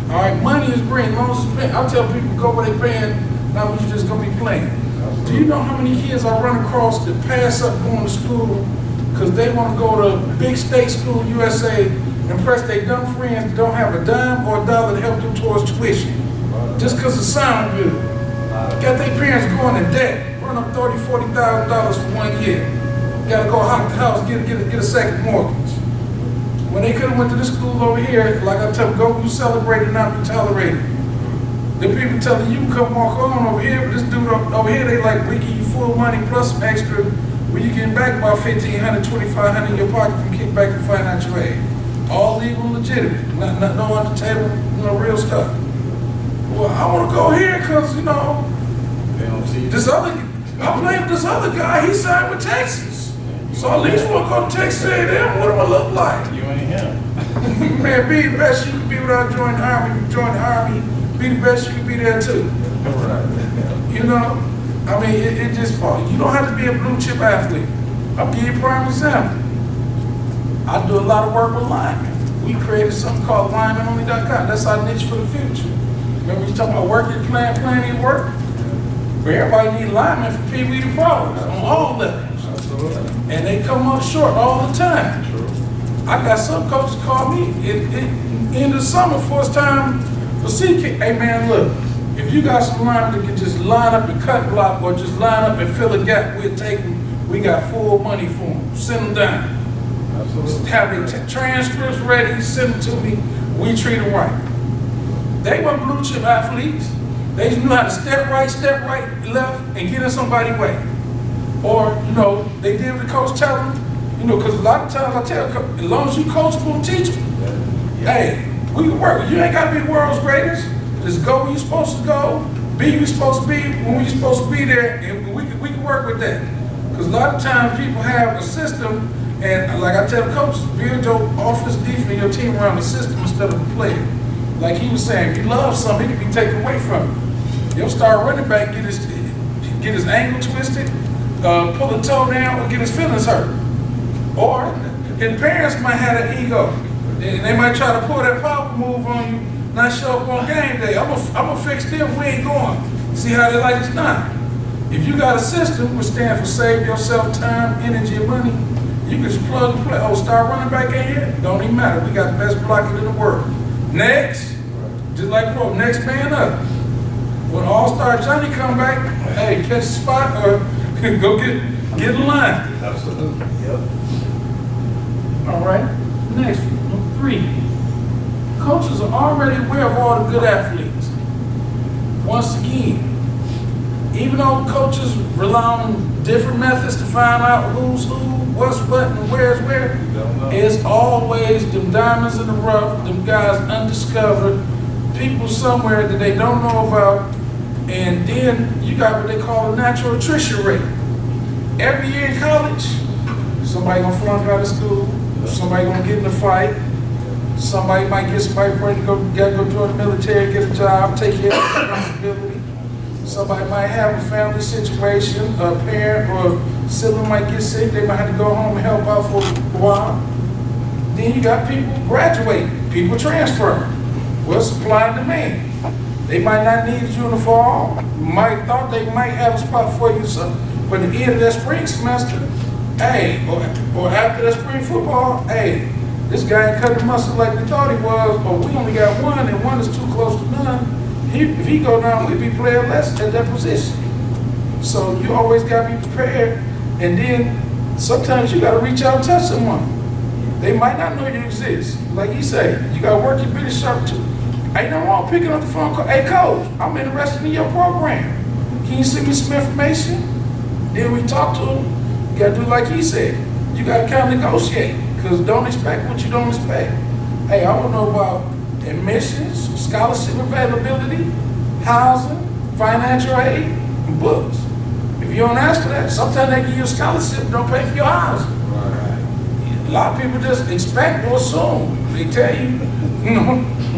All right, money is green, as long as it's paying. I tell people, go where they paying, not what you just gonna be playing. Absolutely. Do you know how many kids I run across that pass up going to school because they want to go to big state school, USA, impress their dumb friends that don't have a dime or a dollar to help them towards tuition, just because it sounds good. Got their parents going in debt, run up $30,000, $40,000 for 1 year. Got to go out the house, get a second mortgage. When they could have went to this school over here, like I tell them, go you celebrate it, not be tolerated. The people telling you come walk on over here, but this dude over here, they like, we give you full money plus some extra, when you getting back about $1,500, $2,500 in your pocket from kickback from financial aid. All legal, legitimate, not no on the table, real stuff. Well, I want to go here because, they don't see this other, I play with this other guy, he signed with Texas. So at least want to go to Texas A&M, what do I look like? You ain't him. Man, be the best you can be without joining the Army. If you join the Army, be the best you can be there too. You know, I mean, it just falls. You don't have to be a blue chip athlete. I'll give you a prime example. I do a lot of work with linemen. We created something called linemanonly.com. That's our niche for the future. Remember you talking about working, planning work? But everybody need linemen for Pee Wee the Pros on all levels. And they come up short all the time. I got some coaches call me in the summer for it's time for CK. Hey man, look, if you got some linemen that can just line up and cut block or just line up and fill a gap, we'll take them. We got full money for them. Send them down. Have their transcripts ready, send them to me. We treat them right. They weren't blue chip athletes. They just knew how to step right, left, and get in somebody's way. Or, they did what the coach tell them. Because a lot of times I tell coach, as long as you coachable, teach them. Hey, we can work. You ain't got to be the world's greatest. Just go where you're supposed to go, be where you're supposed to be, when you're supposed to be there, and we can work with that. Because a lot of times people have a system, and like I tell coaches, build your offense, defense, your team around the system instead of the player. Like he was saying, if you love something, it can be taken away from you. You'll start running back, get his ankle twisted, pull a toe down, or get his feelings hurt. Or, and parents might have an ego. And they might try to pull that power move on you, not show up on game day. I'm gonna fix them, we ain't going. See how they like it's not. If you got a system which stands for save yourself time, energy, and money, you can just plug and play. Oh, start running back in here? Don't even matter. We got the best blocker in the world. Next, Just like pro, next man up. When All-Star Johnny come back, hey, catch a spot or go get in line. Absolutely. Yep. All right, next, number 3. Coaches are already aware of all the good athletes. Once again, even though coaches rely on different methods to find out who's who, what's what, and where's where, it's always them diamonds in the rough, them guys undiscovered, people somewhere that they don't know about, and then you got what they call a natural attrition rate. Every year in college, somebody gonna flunk out of school, somebody gonna get in a fight, somebody might get somebody pregnant, gotta go join the military, get a job, take care of the responsibility. Somebody might have a family situation, a parent or sibling might get sick, they might have to go home and help out for a while. Then you got people graduating, people transferring. Well, supply and demand. They might not need you in the fall, thought they might have a spot for you, so, but at the end of that spring semester, hey, or after that spring football, hey, this guy ain't cut the muscle like we thought he was, or we only got one and one is too close to none. If he go down, we'd be playing less at that position. So you always gotta be prepared. And then sometimes you gotta reach out and touch someone. They might not know you exist. Like you say, you gotta work your business sharp too. Ain't no wrong picking up the phone call. Hey coach, I'm interested in your program. Can you send me some information? Then we talk to him. You gotta do like he said. You gotta kind of negotiate. Because don't expect what you don't expect. Hey, I wanna know about admissions, scholarship availability, housing, financial aid, and books. If you don't ask for that, sometimes they give you a scholarship and don't pay for your housing. A lot of people just expect or assume. They tell you,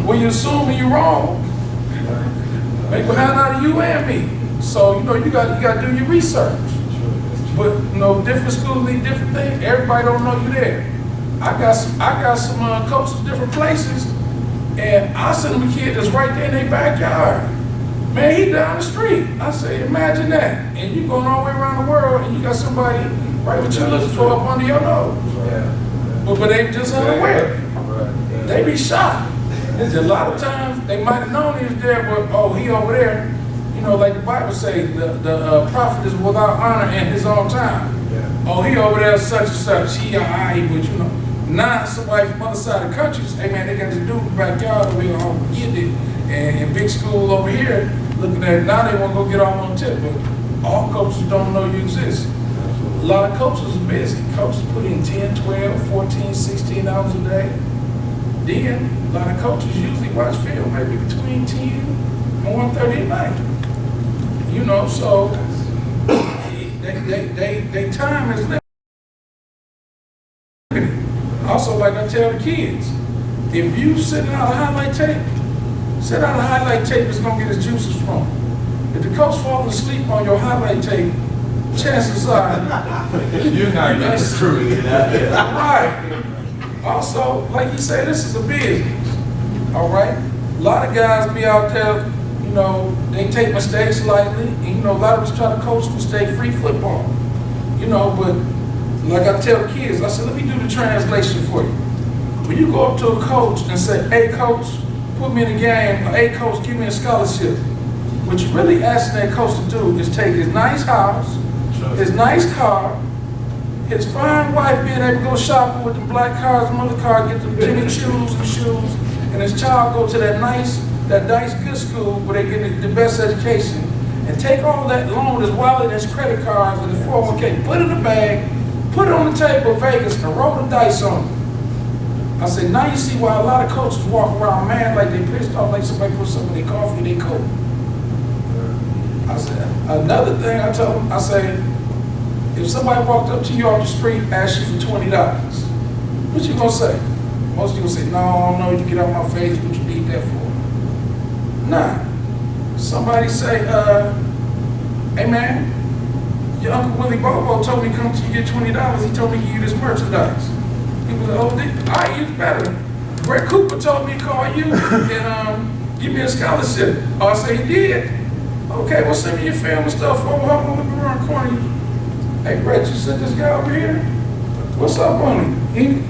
when you assume and you're wrong, make behind out of you and me. So, you got to do your research. But, different schools need different things. Everybody don't know you there. I got some coaches in different places, and I send them a kid that's right there in their backyard. Man, he down the street. I say, imagine that. And you going all the way around the world, and you got somebody right what you're looking for up under your nose. But they just unaware. They be shocked. A lot of times, they might have known he was there, but, oh, he over there. Like the Bible say, the prophet is without honor in his own time. Oh, he over there such and such. He but now somebody from the other side of the country say, hey man, they got this dude in the backyard over here, getting it. And in big school over here, looking at it, now they want to go get all on tip. But all coaches don't know you exist. A lot of coaches are busy. Coaches put in 10, 12, 14, 16 hours a day. Then, a lot of coaches usually watch film maybe between 10 and 1:30 at night. So they time is limited. Also, like I tell the kids, if you sitting out a highlight tape, is gonna get his juices from. If the coach falling asleep on your highlight tape, chances are you're not getting recruited. Right. Also, like you say, this is a business. All right. A lot of guys be out there, they take mistakes lightly. And, a lot of us try to coach mistake-free football. But like I tell kids, I said, let me do the translation for you. When you go up to a coach and say, hey coach, put me in the game, or hey coach, give me a scholarship. What you're really asking that coach to do is take his nice house, his nice car, his fine wife being able to go shopping with the black cars, mother car, get them Jimmy Choos and shoes, and his child go to that nice good school where they get the best education, and take all that loan, his wallet, his credit cards, and his 401k, put it in a bag, put it on the table in Vegas, and roll the dice on it. I said, now you see why a lot of coaches walk around mad like they pissed off, like somebody put something in their coffee in their coat. I said, another thing I told them, I say, if somebody walked up to you off the street and asked you for $20, what you gonna say? Most people say, no, you get out my face, what you need that for? Nah. Somebody say, hey man, your Uncle Willie Bobo told me come to you get $20, he told me to give you this merchandise. People like, oh, I use better. Bret Cooper told me to call you and give me a scholarship. Oh, I say he did. Okay, well send me your film and stuff. Oh, hold on, let me run the corner. Hey Bret, you sent this guy over here? What's up on him?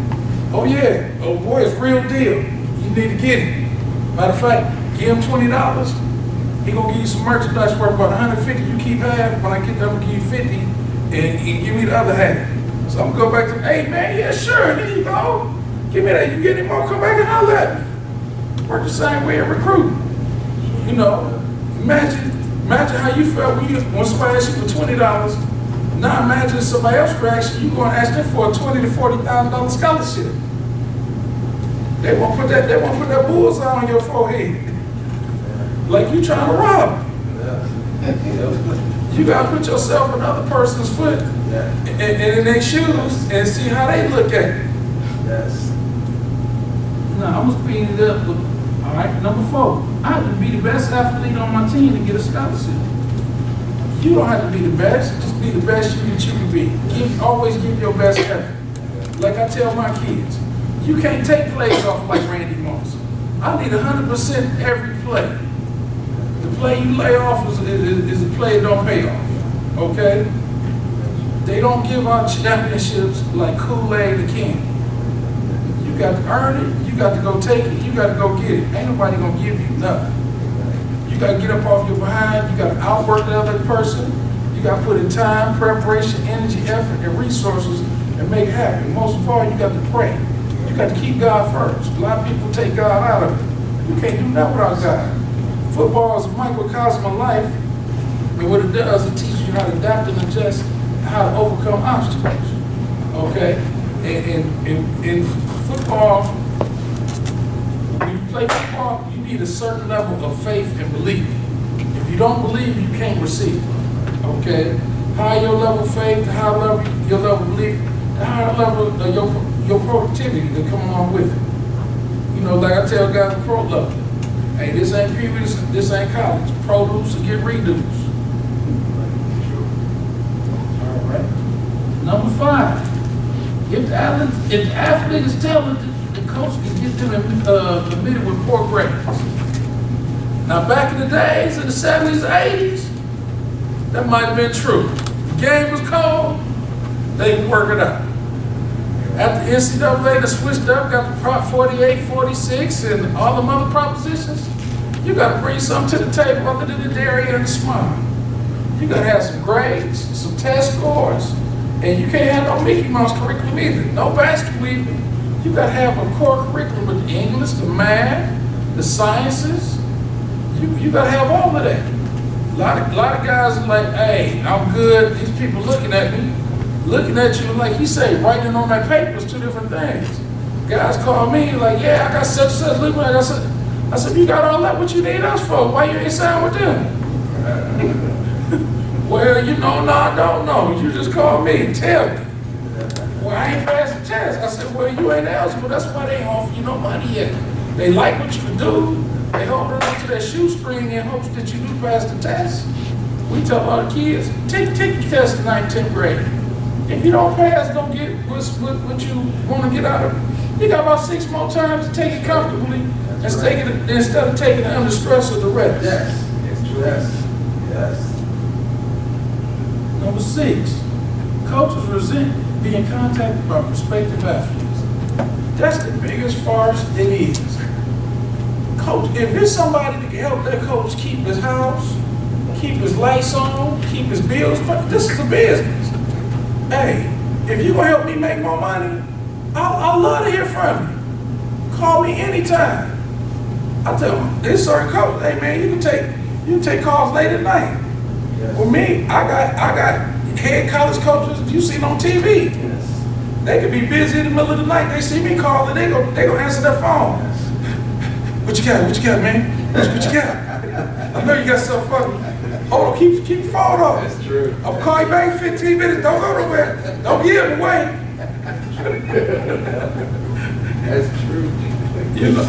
Oh yeah, oh boy, it's real deal. You need to get him. Matter of fact, give him $20, he gonna give you some merchandise worth about 150. You keep half. When I get there, I'm gonna give you 50, and give me the other half. So I'm gonna go back to, hey man, yeah, sure, here you go. Give me that. You get any more? Come back and holler at me. Work the same way in recruiting. You know, imagine how you felt when somebody asked you for $20. Now imagine somebody else reaction. You gonna ask them for a $20,000 to $40,000 scholarship. They won't put that bullseye on your forehead. Like you trying to rob them. You gotta put yourself in another person's foot and in their shoes and see how they look at it. Yes. No, I'm gonna speed it up. All right, number 4. I have to be the best athlete on my team to get a scholarship. You don't have to be the best. Just be the best you can be. Always give your best effort. Like I tell my kids, you can't take plays off like Randy Moss. I need 100% every play. The play you lay off is a play that don't pay off. Okay? They don't give out championships like Kool-Aid or candy. You got to earn it. You got to go take it. You got to go get it. Ain't nobody gonna give you nothing. You got to get up off your behind. You got to outwork the other person. You got to put in time, preparation, energy, effort, and resources and make it happen. Most of all, you got to pray. You got to keep God first. A lot of people take God out of it. You can't do that without God. Football is a microcosm of life, and what it does, it teaches you how to adapt and adjust, and how to overcome obstacles. Okay? And in football, when you play football, you need a certain level of faith and belief. If you don't believe, you can't receive. Okay? Higher your level of faith, the higher level your level of belief, the higher level of your productivity that come along with it. You know, like I tell guys at pro level, hey, this ain't previous, this ain't college. Produce and get redos. All right. Number 5. If the athlete is talented, the coach can get them admitted with poor grades. Now, back in the days, in the 70s, 80s, that might have been true. The game was cold, they could work it out. After NCAA, they switched up, got the Prop 48, 46, and all them other propositions. You got to bring something to the table other than the dairy and the smile. You got to have some grades, some test scores, and you can't have no Mickey Mouse curriculum either. No basketball either. You got to have a core curriculum with the English, the math, the sciences. You got to have all of that. A lot of guys are like, hey, I'm good. These people looking at me. Looking at you, like you say, writing on that paper is 2 different things. Guys call me like, yeah, I got such, look like I said, you got all that, what you need us for? Why you ain't signed with them? Well, you know, no, I don't know. You just call me and tell me. Well, I ain't passed the test. I said, well, you ain't eligible. That's why they ain't offer you no money yet. They like what you can do. They hold on to that shoestring in hopes that you do pass the test. We tell all the kids, take your test in 9th, 10th grade. If you don't pass, don't get what you want to get out of it. You got about 6 more times to take it comfortably instead of taking it under stress or duress. Yes, it's true. Yes. Number 6, coaches resent being contacted by prospective athletes. That's the biggest farce it is. Coach, if there's somebody that can help that coach keep his house, keep his lights on, keep his bills, this is a business. Hey, if you gonna help me make more money, I'll love to hear from you. Call me anytime. I tell them, this certain coach, hey man, you can take calls late at night. Yes. With me, I got head college coaches you seen on TV. Yes. They could be busy in the middle of the night. They see me calling, they gonna answer their phone. Yes. What you got, man? What you got? I know you got something for me. Hold on, keep your phone off. That's true. I'll call you back in 15 minutes. Don't go nowhere. Don't give him away. That's true. You know,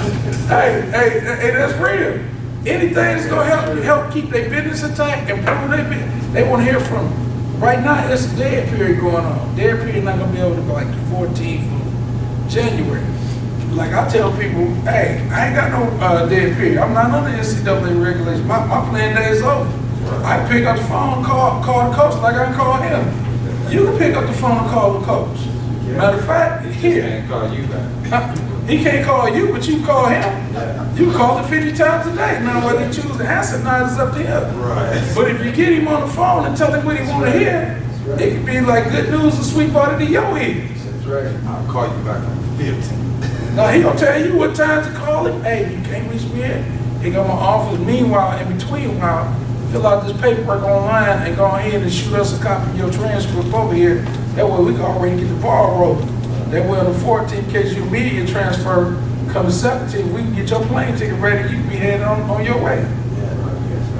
hey, that's real. Anything that's gonna help keep their business intact, improve their business, they want to hear from them. Right now, it's a dead period going on. Dead period not gonna be able to go like the 14th of January. Like I tell people, hey, I ain't got no dead period. I'm not under NCAA regulations. My playing day is over. I can pick up the phone, call the coach like I can call him. You can pick up the phone and call the coach. Matter of fact, here. Can't call you back. He can't call you, but you call him. You call him 50 times a day. Now, whether he chooses to answer or not is up to him. Right. But if you get him on the phone and tell him what he want to hear, it could be like good news and sweet butter to your ears. That's right. I'll call you back on 15. Now, he gonna tell you what time to call him. Hey, you can't reach me here. He got my office. Meanwhile, in between while, fill out this paperwork online and go ahead and shoot us a copy of your transcript over here. That way we can already get the ball rolling. That way on the 14th, in case your immediate transfer comes 17th, we can get your plane ticket ready. You can be headed on your way.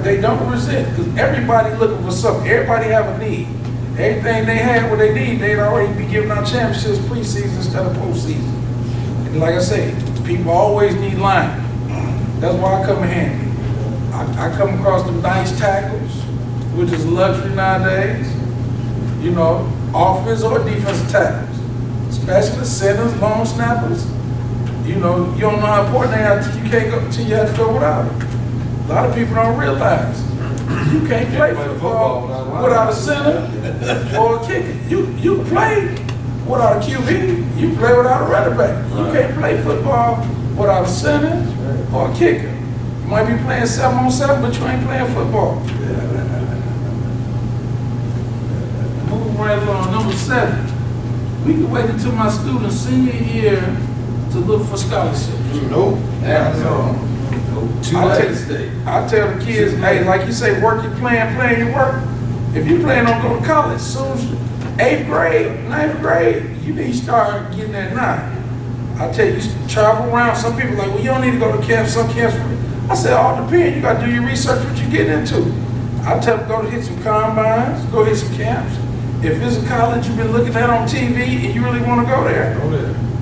They don't resent because everybody looking for something. Everybody have a need. Everything they have, what they need, they'd already be giving out championships preseason instead of postseason. And like I say, people always need line. That's why I come in handy. I come across the nice tackles, which is luxury nowadays. You know, offense or defensive tackles, especially centers, long snappers. You know, you don't know how important they are until you can't go, until you have to go without them. A lot of people don't realize you can't play football without a center or a kicker. You play without a QB. You play without a running back. You can't play football without a center or a kicker. You might be playing 7-on-7, but you ain't playing football. Moving right along, number 7. We can wait until my student's senior year to look for scholarships. Nope. I tell the kids, hey, like you say, work your plan, plan your work. If you plan on going to college soon, 8th grade, 9th grade, you need to start getting that now. I tell you, travel around. Some people are like, well, you don't need to go to camp. Some camps. I said, all depends. You got to do your research, what you getting into. I tell them, go to hit some combines, go hit some camps. If it's a college you've been looking at on TV and you really want to go there,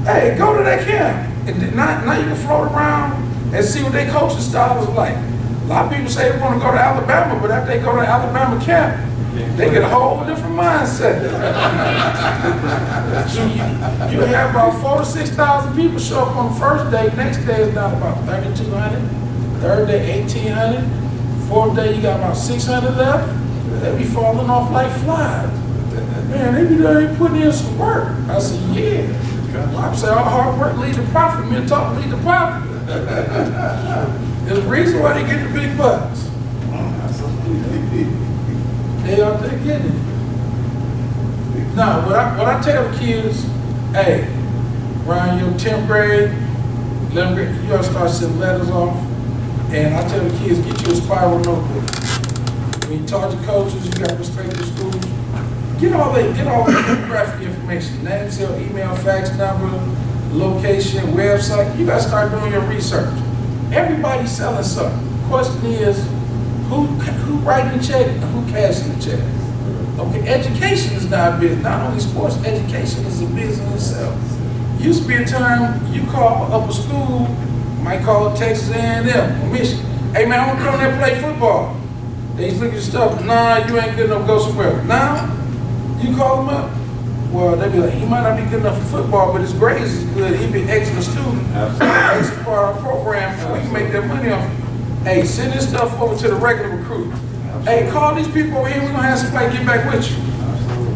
hey, go to that camp. And now you can float around and see what their coaching style is like. A lot of people say they want to go to Alabama, but after they go to Alabama camp, they get a whole different mindset. So you have about 4,000 to 6,000 people show up on the first day. Next day is down about 3,200. Third day, 1,800. Fourth day, you got about 600 left. They be falling off like flies. Man, they be there putting in some work. I said, yeah. I say, all hard work lead to profit. Me and talk lead to profit. There's a reason why they get the big bucks. They out there getting it. Now, what I tell the kids, hey, around your 10th grade, 11th grade, you gotta start sending letters off. And I tell the kids, get you a spiral notebook. When you talk to coaches, you gotta respect the schools. Get all the graphic information, name, cell, email, fax number, location, website. You gotta start doing your research. Everybody's selling something. Question is, who writing the check and who cashing the check? Okay, education is not a business. Not only sports, education is a business itself. Used to be a time you call up a school, might call up Texas A&M or Michigan. Hey man, I want to come there and play football. They just look at your stuff. Nah, you ain't good enough, go somewhere. Now, you call them up. Well, they be like, he might not be good enough for football, but his grades is good. He be an excellent student. Excellent part of our program, and we can make that money off him. Hey, send this stuff over to the regular recruit. Hey, call these people over here. We're gonna have somebody get back with you.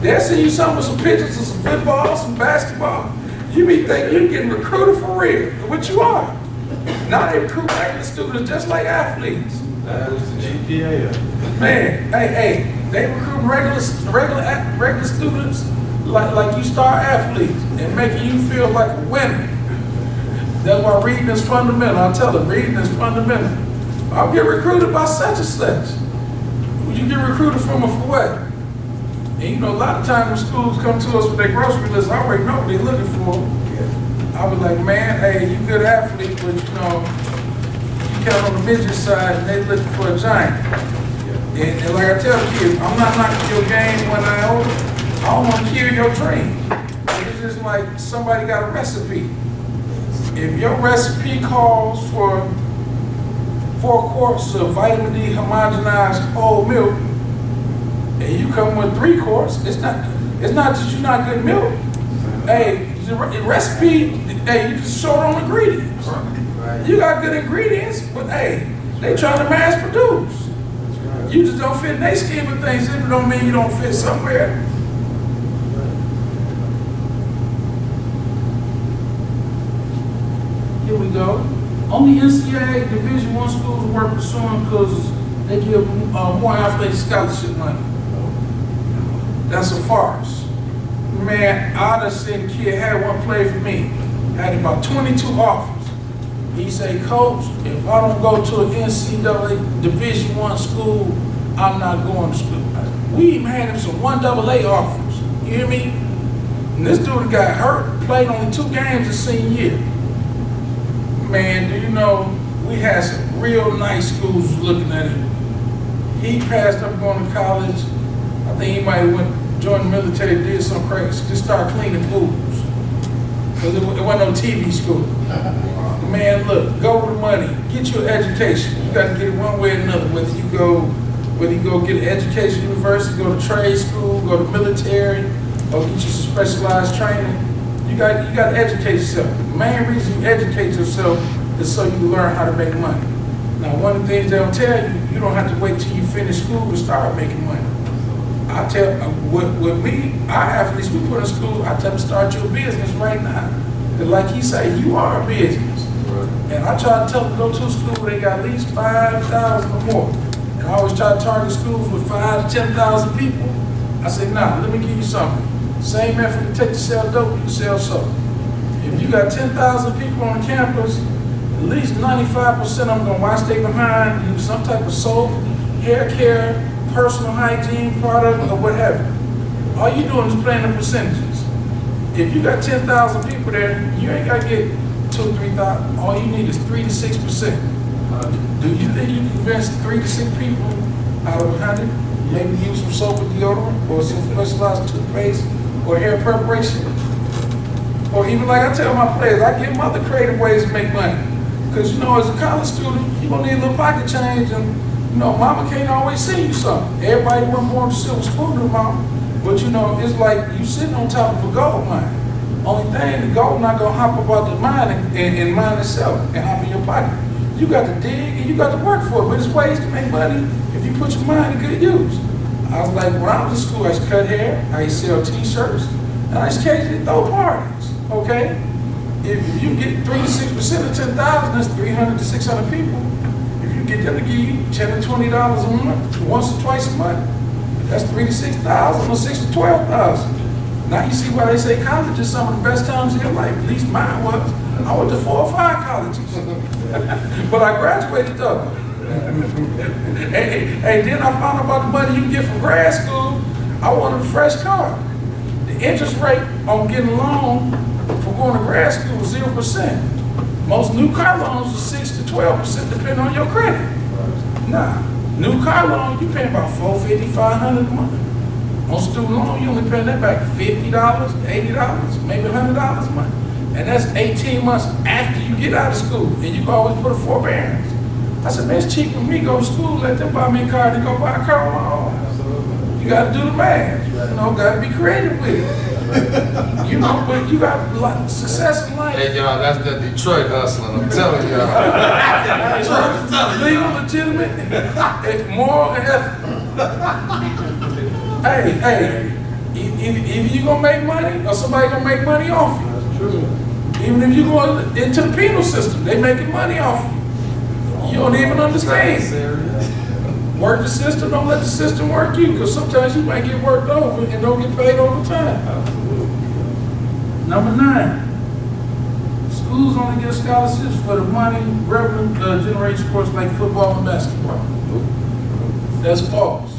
They'll send you some with some pictures of some football, some basketball. You be thinking you're getting recruited for real, what you are. Now they recruit regular students just like athletes. That was the GPA. Man, hey, they recruit regular students like you star athletes and making you feel like a winner. That's why reading is fundamental. I tell them, reading is fundamental. I'll get recruited by such and such. You get recruited from a for what? And you know, a lot of times when schools come to us with their grocery list, I already know what they're looking for. I'll be like, man, hey, you good athlete, but you know, you count on the midget side and they looking for a giant. And like I tell kids, I'm not knocking your game when I over. I don't want to kill your dream. It's just like somebody got a recipe. If your recipe calls for 4 quarts of vitamin D homogenized whole milk, and you come with 3 quarts, it's not that you're not good milk. Hey, the recipe, hey, you just short on ingredients. You got good ingredients, but hey, they trying to mass produce. You just don't fit in their scheme of things. It don't mean you don't fit somewhere. Here we go. Only NCAA Division I schools worth pursuing because they give more athletic scholarship money. That's a farce. Man, I just seen a kid had one play for me. Had about 22 offers. He say, Coach, if I don't go to an NCAA Division I school, I'm not going to school. We even had him some 1AA offers. You hear me? And this dude got hurt, played only 2 games his senior year. Man, do you know, we had some real nice schools looking at him. He passed up going to college. I think he might have went, joined the military, did some crazy, just started cleaning pools. Because it wasn't no TV school. Man, look, go with the money, get your education. You got to get it one way or another, whether you go get an education university, go to trade school, go to military, or get you some specialized training. You got to educate yourself. The main reason you educate yourself is so you can learn how to make money. Now, one of the things they'll tell you, you don't have to wait till you finish school to start making money. I tell, with me, our athletes, we put in school, I tell them start your business right now. Because like he say, you are a business. And I try to tell them go to a school where they got at least 5,000 or more. And I always try to target schools with 5,000 to 10,000 people. I say, nah, let me give you something. Same method to take to sell dope, you can sell soap. If you got 10,000 people on campus, at least 95% of them gonna watch they behind, use some type of soap, hair care, personal hygiene product, or what have you. All you doing is playing the percentages. If you got 10,000 people there, you ain't gotta get 2,000 or 3,000. All you need is 3 to 6%. Do you think you can convince 3 to 6 people out of 100? Maybe use some soap or deodorant, or some specialized toothpaste, or hair preparation? Or even like I tell my players, I give them other creative ways to make money. Because you know, as a college student, you're gonna need a little pocket change, and you know, mama can't always send you something. Everybody wasn't born to silver spoon to mama. But you know, it's like you sitting on top of a gold mine. Only thing, the gold not gonna hop up out the mine and mine itself and hop in your pocket. You got to dig and you got to work for it, but there's ways to make money if you put your mind to good use. I was like, when I was in school, I used to cut hair, I used to sell t-shirts, and I used to occasionally throw parties, okay? If you get 3 to 6% of 10,000, that's 300 to 600 people. If you get them to give you $10 to $20 a month, once or twice a month, that's 3 to 6,000 or 6 to 12,000. Now you see why they say college is some of the best times of your life. At least mine was. I went to 4 or 5 colleges, but I graduated though. And then I found out about the money you get from grad school. I wanted a fresh car. The interest rate on getting a loan for going to grad school was 0%. Most new car loans are 6 to 12% depending on your credit. Nah, new car loan you pay about $450, $500 a month. On student loan you only pay that back $50, $80, maybe $100 a month. And that's 18 months after you get out of school, and you can always put a forbearance. I said, man, it's cheaper for me to go to school, let them buy me a car, than go buy a car on my own. You got to do the math. You know, got to be creative with it. You know, but you got a lot of success in life. Hey, y'all, that's the Detroit hustling, I'm telling y'all. Legal, legitimate, and moral, and ethical. Hey, either you gonna make money or somebody gonna make money off you. Even if you go into the penal system, they making money off you. You don't even understand. Work the system, don't let the system work you, because sometimes you might get worked over and don't get paid overtime. Number 9, schools only get scholarships for the money revenue generating sports like football and basketball. That's false.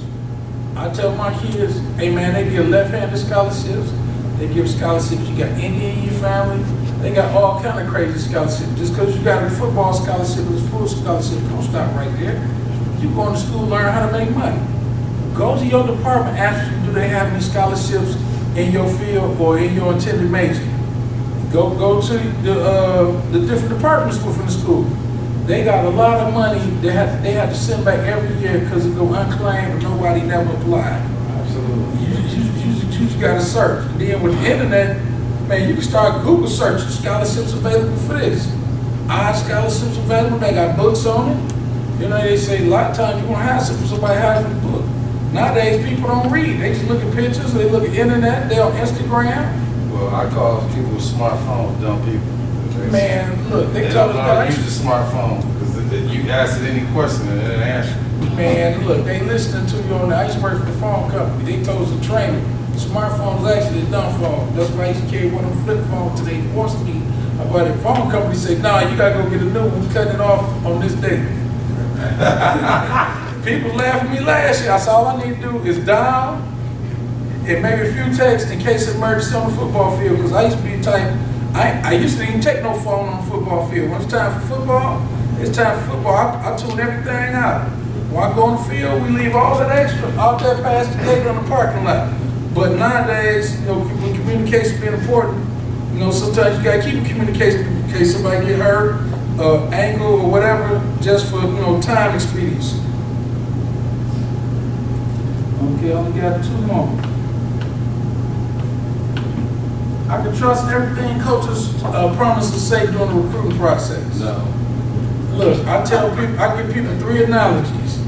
I tell my kids, hey man, they get left-handed scholarships. They give scholarships. You got Indian in your family. They got all kind of crazy scholarships. Just because you got a football scholarship, it's full scholarship. Don't stop right there. You going to school, learn how to make money. Go to your department, ask them, do they have any scholarships in your field or in your intended major? Go to the different departments within the school. They got a lot of money they have to send back every year because it go unclaimed and nobody never applied. Absolutely. You just got to search. And then with the internet, man, you can start Google searching. Scholarships available for this. Odd scholarships available. They got books on it. You know, they say a lot of times you want to have somebody has a book. Nowadays, people don't read. They just look at pictures. They look at internet. They're on Instagram. Well, I call people with smartphones dumb people. Man, look, they They told don't us know how to guys. use the smartphone, because you ask it any question and it answers. Man, look, they listening to you on the iceberg for the phone company. They told us to train them. Smartphones actually a dumb phone. That's why I used to carry one of them flip phones till they forced me. But the phone company said, nah, you gotta go get a new one. We cutting it off on this day. People laughed at me last year. I said, all I need to do is dial and maybe a few texts in case of emergency on the football field. Because I used to be the type, I used to even take no phone on the football field. When it's time for football, it's time for football. I tune everything out. When I go on the field, we leave all that extra out there past the gate on the parking lot. But nowadays, you know, when communication being important, you know, sometimes you gotta keep communication in case somebody get hurt, ankle or whatever, just for, you know, time expediency. Okay, I only got 2 more. I can trust everything coaches promise to say during the recruiting process. No. Look, I tell people, I give people 3 analogies.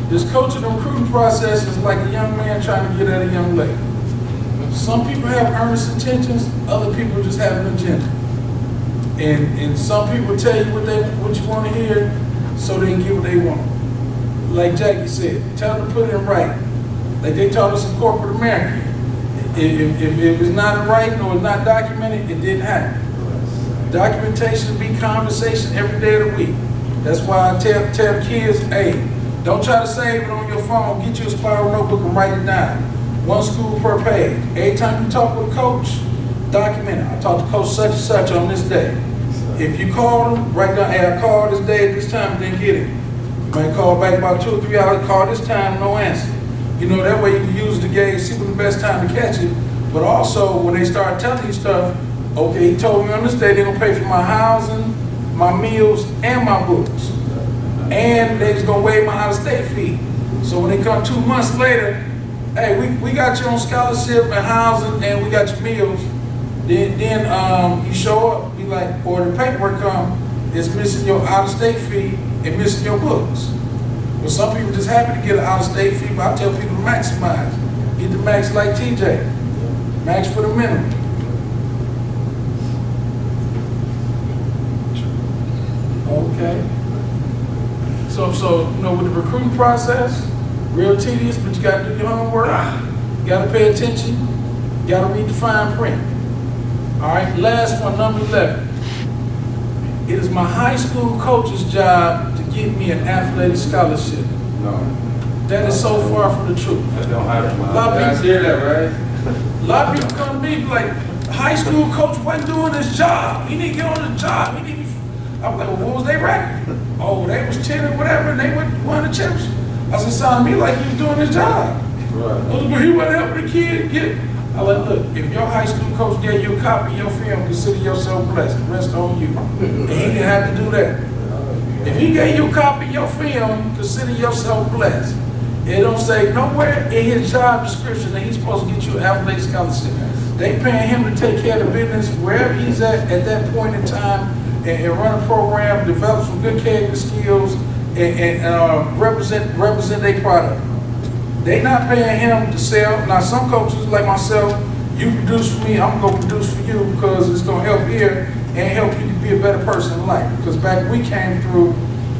This coaching and recruiting process is like a young man trying to get at a young lady. Some people have earnest intentions, other people just have an agenda. And some people tell you what you want to hear so they can get what they want. Like Jackie said, tell them to put it in writing. Like they taught us in corporate America. If it's not in writing or it's not documented, it didn't happen. Documentation be conversation every day of the week. That's why I tell the kids, hey, don't try to save it on your phone. Get you a spiral notebook and write it down. 1 school per page. Every time you talk with a coach, document it. I talked to coach such and such on this day. If you call them, write down, hey, I called this day at this time, didn't get it. You might call back about 2 or 3 hours, call this time, no answer. You know, that way you can use the gauge, see when the best time to catch it. But also, when they start telling you stuff, okay, he told me on this day they're gonna pay for my housing, my meals, and my books. And they was gonna waive my out-of-state fee. So when they come 2 months later, hey, we got you on scholarship and housing, and we got your meals. Then you show up, be like, or the paperwork come, it's missing your out-of-state fee and missing your books. Well, some people just happy to get an out-of-state fee, but I tell people to maximize. Get the max like TJ. Max for the minimum. Okay. So you know, with the recruiting process, real tedious, but you gotta do your homework. You gotta pay attention. You gotta read the fine print. All right, last one, number 11. It is my high school coach's job to get me an athletic scholarship. No. That is so far from the truth. That don't happen. A lot of You guys people- hear that, right? A lot of people come to me like, high school coach wasn't doing his job. He need to get on the job. He need to... I'm like, well, what was their record? Oh, they was 10 or whatever, and they won the chips. I said, sound to me like he was doing his job. Right. But he wasn't helping the kid get... I like, look, if your high school coach gave you a copy of your film, consider yourself blessed. The rest on you. And he didn't have to do that. If he gave you a copy of your film, consider yourself blessed. It don't say nowhere in his job description that he's supposed to get you an athletic scholarship. They paying him to take care of the business wherever he's at that point in time and run a program, develop some good character skills, and represent their product. They not paying him to sell. Now some coaches like myself, you produce for me, I'm gonna produce for you because it's gonna help here and help you to be a better person in life. Because back we came through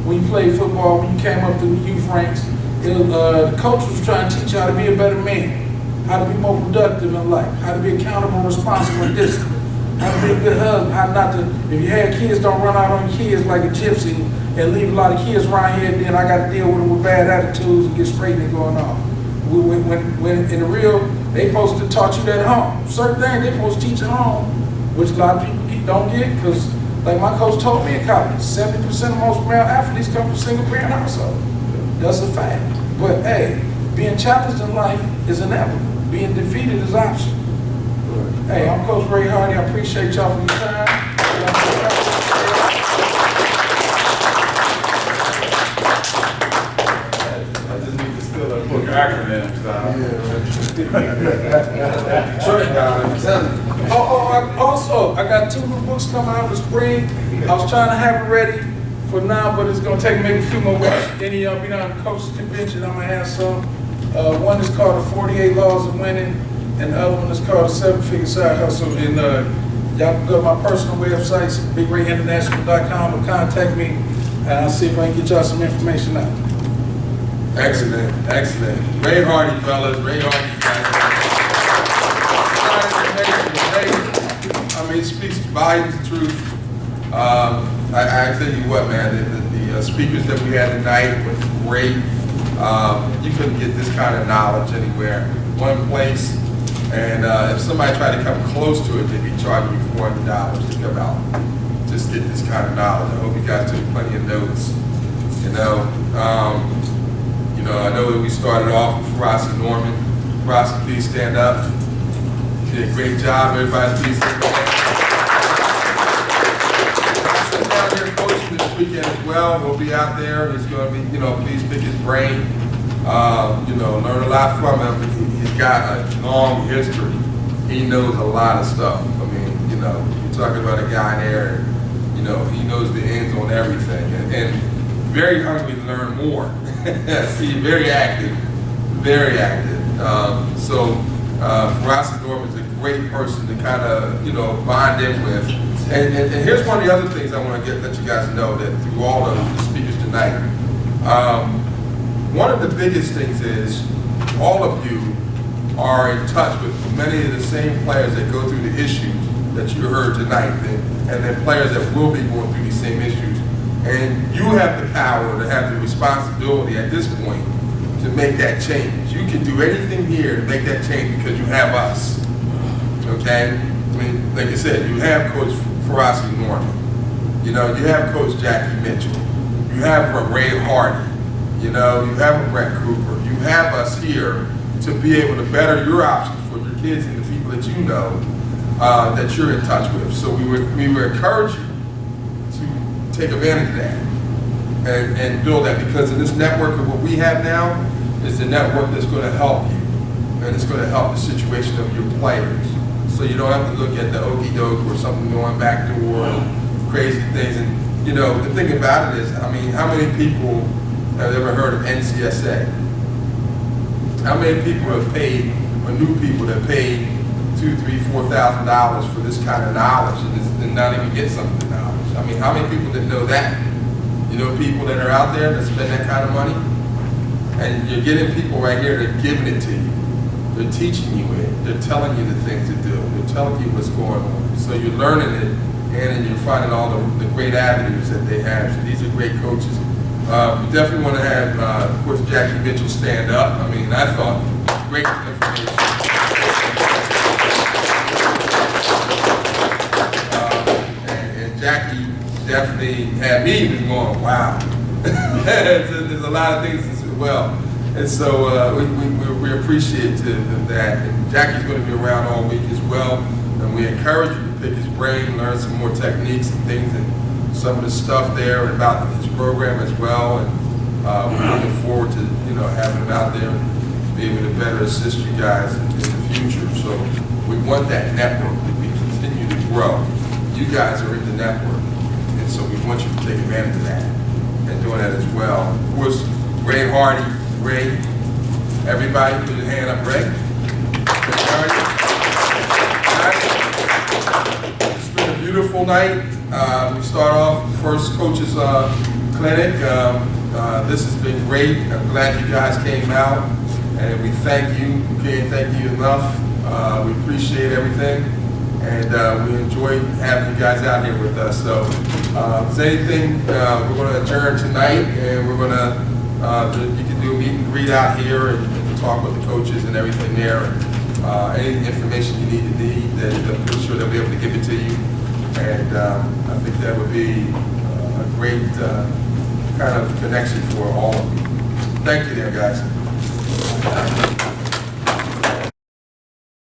when you played football, when you came up through the youth ranks, the coach was trying to teach you how to be a better man, how to be more productive in life, how to be accountable, responsible, and disciplined, how to be a good husband, how not to, if you had kids, don't run out on your kids like a gypsy and leave a lot of kids around here, and then I got to deal with them with bad attitudes and get straightening going on. When in the real, they supposed to taught you that at home. Certain things they supposed to teach at home, which a lot of people don't get, because like my coach told me in college, 70% of most male athletes come from single parent household. That's a fact. But hey, being challenged in life is inevitable. Being defeated is optional. Hey, I'm Coach Ray Hardy. I appreciate y'all for your time. I just need to steal a book acronyms. Also, I got 2 new books coming out in the spring. I was trying to have it ready for now, but it's going to take maybe a few more weeks. Any of you know the coaches convention, I'm going to have some. One is called The 48 Laws of Winning, and the other one is called The 7-Figure Side Hustle. And Y'all can go to my personal websites, bigrayinternational.com, or contact me, and I'll see if I can get y'all some information out. Excellent, excellent. Ray Hardy, fellas. Ray Hardy, guys. I mean, it speaks volumes of truth. I tell you what, man, the speakers that we had tonight were great. You couldn't get this kind of knowledge anywhere. One place, and if somebody tried to come close to it, they'd be charging you $400 to come out. Just get this kind of knowledge. I hope you guys took plenty of notes. I know that we started off with Ferocity Norman. Ferocity, please stand up. You did a great job. Everybody, please stand up. I'm down here coaching this weekend as well. We'll be out there. He's going to be, please pick his brain. Learn a lot from him. He's got a long history. He knows a lot of stuff. I mean, you're talking about a guy there, he knows the ends on everything. And very hungry to learn more. See, very active, very active. Ferocity Norman is a great person to kind of, bond in with. And here's one of the other things I want to let you guys know that through all of the speakers tonight. One of the biggest things is all of you are in touch with many of the same players that go through the issues that you heard tonight, and then players that will be going through these same issues. And you have the power to have the responsibility at this point to make that change. You can do anything here to make that change because you have us. Okay? I mean, like I said, you have Coach Ferocity Norman. You have Coach Jackie Mitchell. You have Ray Hardy. You have a Bret Cooper. You have us here to be able to better your options for your kids and the people that you know that you're in touch with. So we would encourage you to take advantage of that and build that, because in this network of what we have now is the network that's going to help you, and it's going to help the situation of your players. So you don't have to look at the okie doke or something going back door and crazy things. And the thing about it is, I mean, how many people have ever heard of NCSA? How many people have paid, or new people that paid $2,000, $3,000, $4,000 for this kind of knowledge and not even get some of the knowledge? I mean, how many people that know that? People that are out there that spend that kind of money? And you're getting people right here that are giving it to you. They're teaching you it. They're telling you the things to do. They're telling you what's going on. So you're learning it, and you're finding all the great avenues that they have. So these are great coaches. We definitely want to have, of course, Jackie Mitchell stand up. I mean, I thought great information. And Jackie definitely had me even going, wow. There's a lot of things as well. And so we're appreciative of that. And Jackie's going to be around all week as well. And we encourage you to pick his brain, learn some more techniques and things, and some of the stuff there about his program as well. And we're looking forward to having him out there and be able to better assist you guys in the future. So we want that network to continue to grow. You guys are in the network, and so we want you to take advantage of that and doing that as well. Of course, Ray Hardy, Ray, everybody put your hand up, Ray. Ray Hardy. It's been a beautiful night. We start off the first coaches clinic. This has been great. I'm glad you guys came out, and we thank you. We can't thank you enough. We appreciate everything, and we enjoy having you guys out here with us. So, if there's anything, we're going to adjourn tonight, and we're going to, you can do a meet and greet out here and talk with the coaches and everything there. And any information you need, that I'm pretty sure they'll be able to give it to you. And I think that would be a great kind of connection for all of you. Thank you there, guys.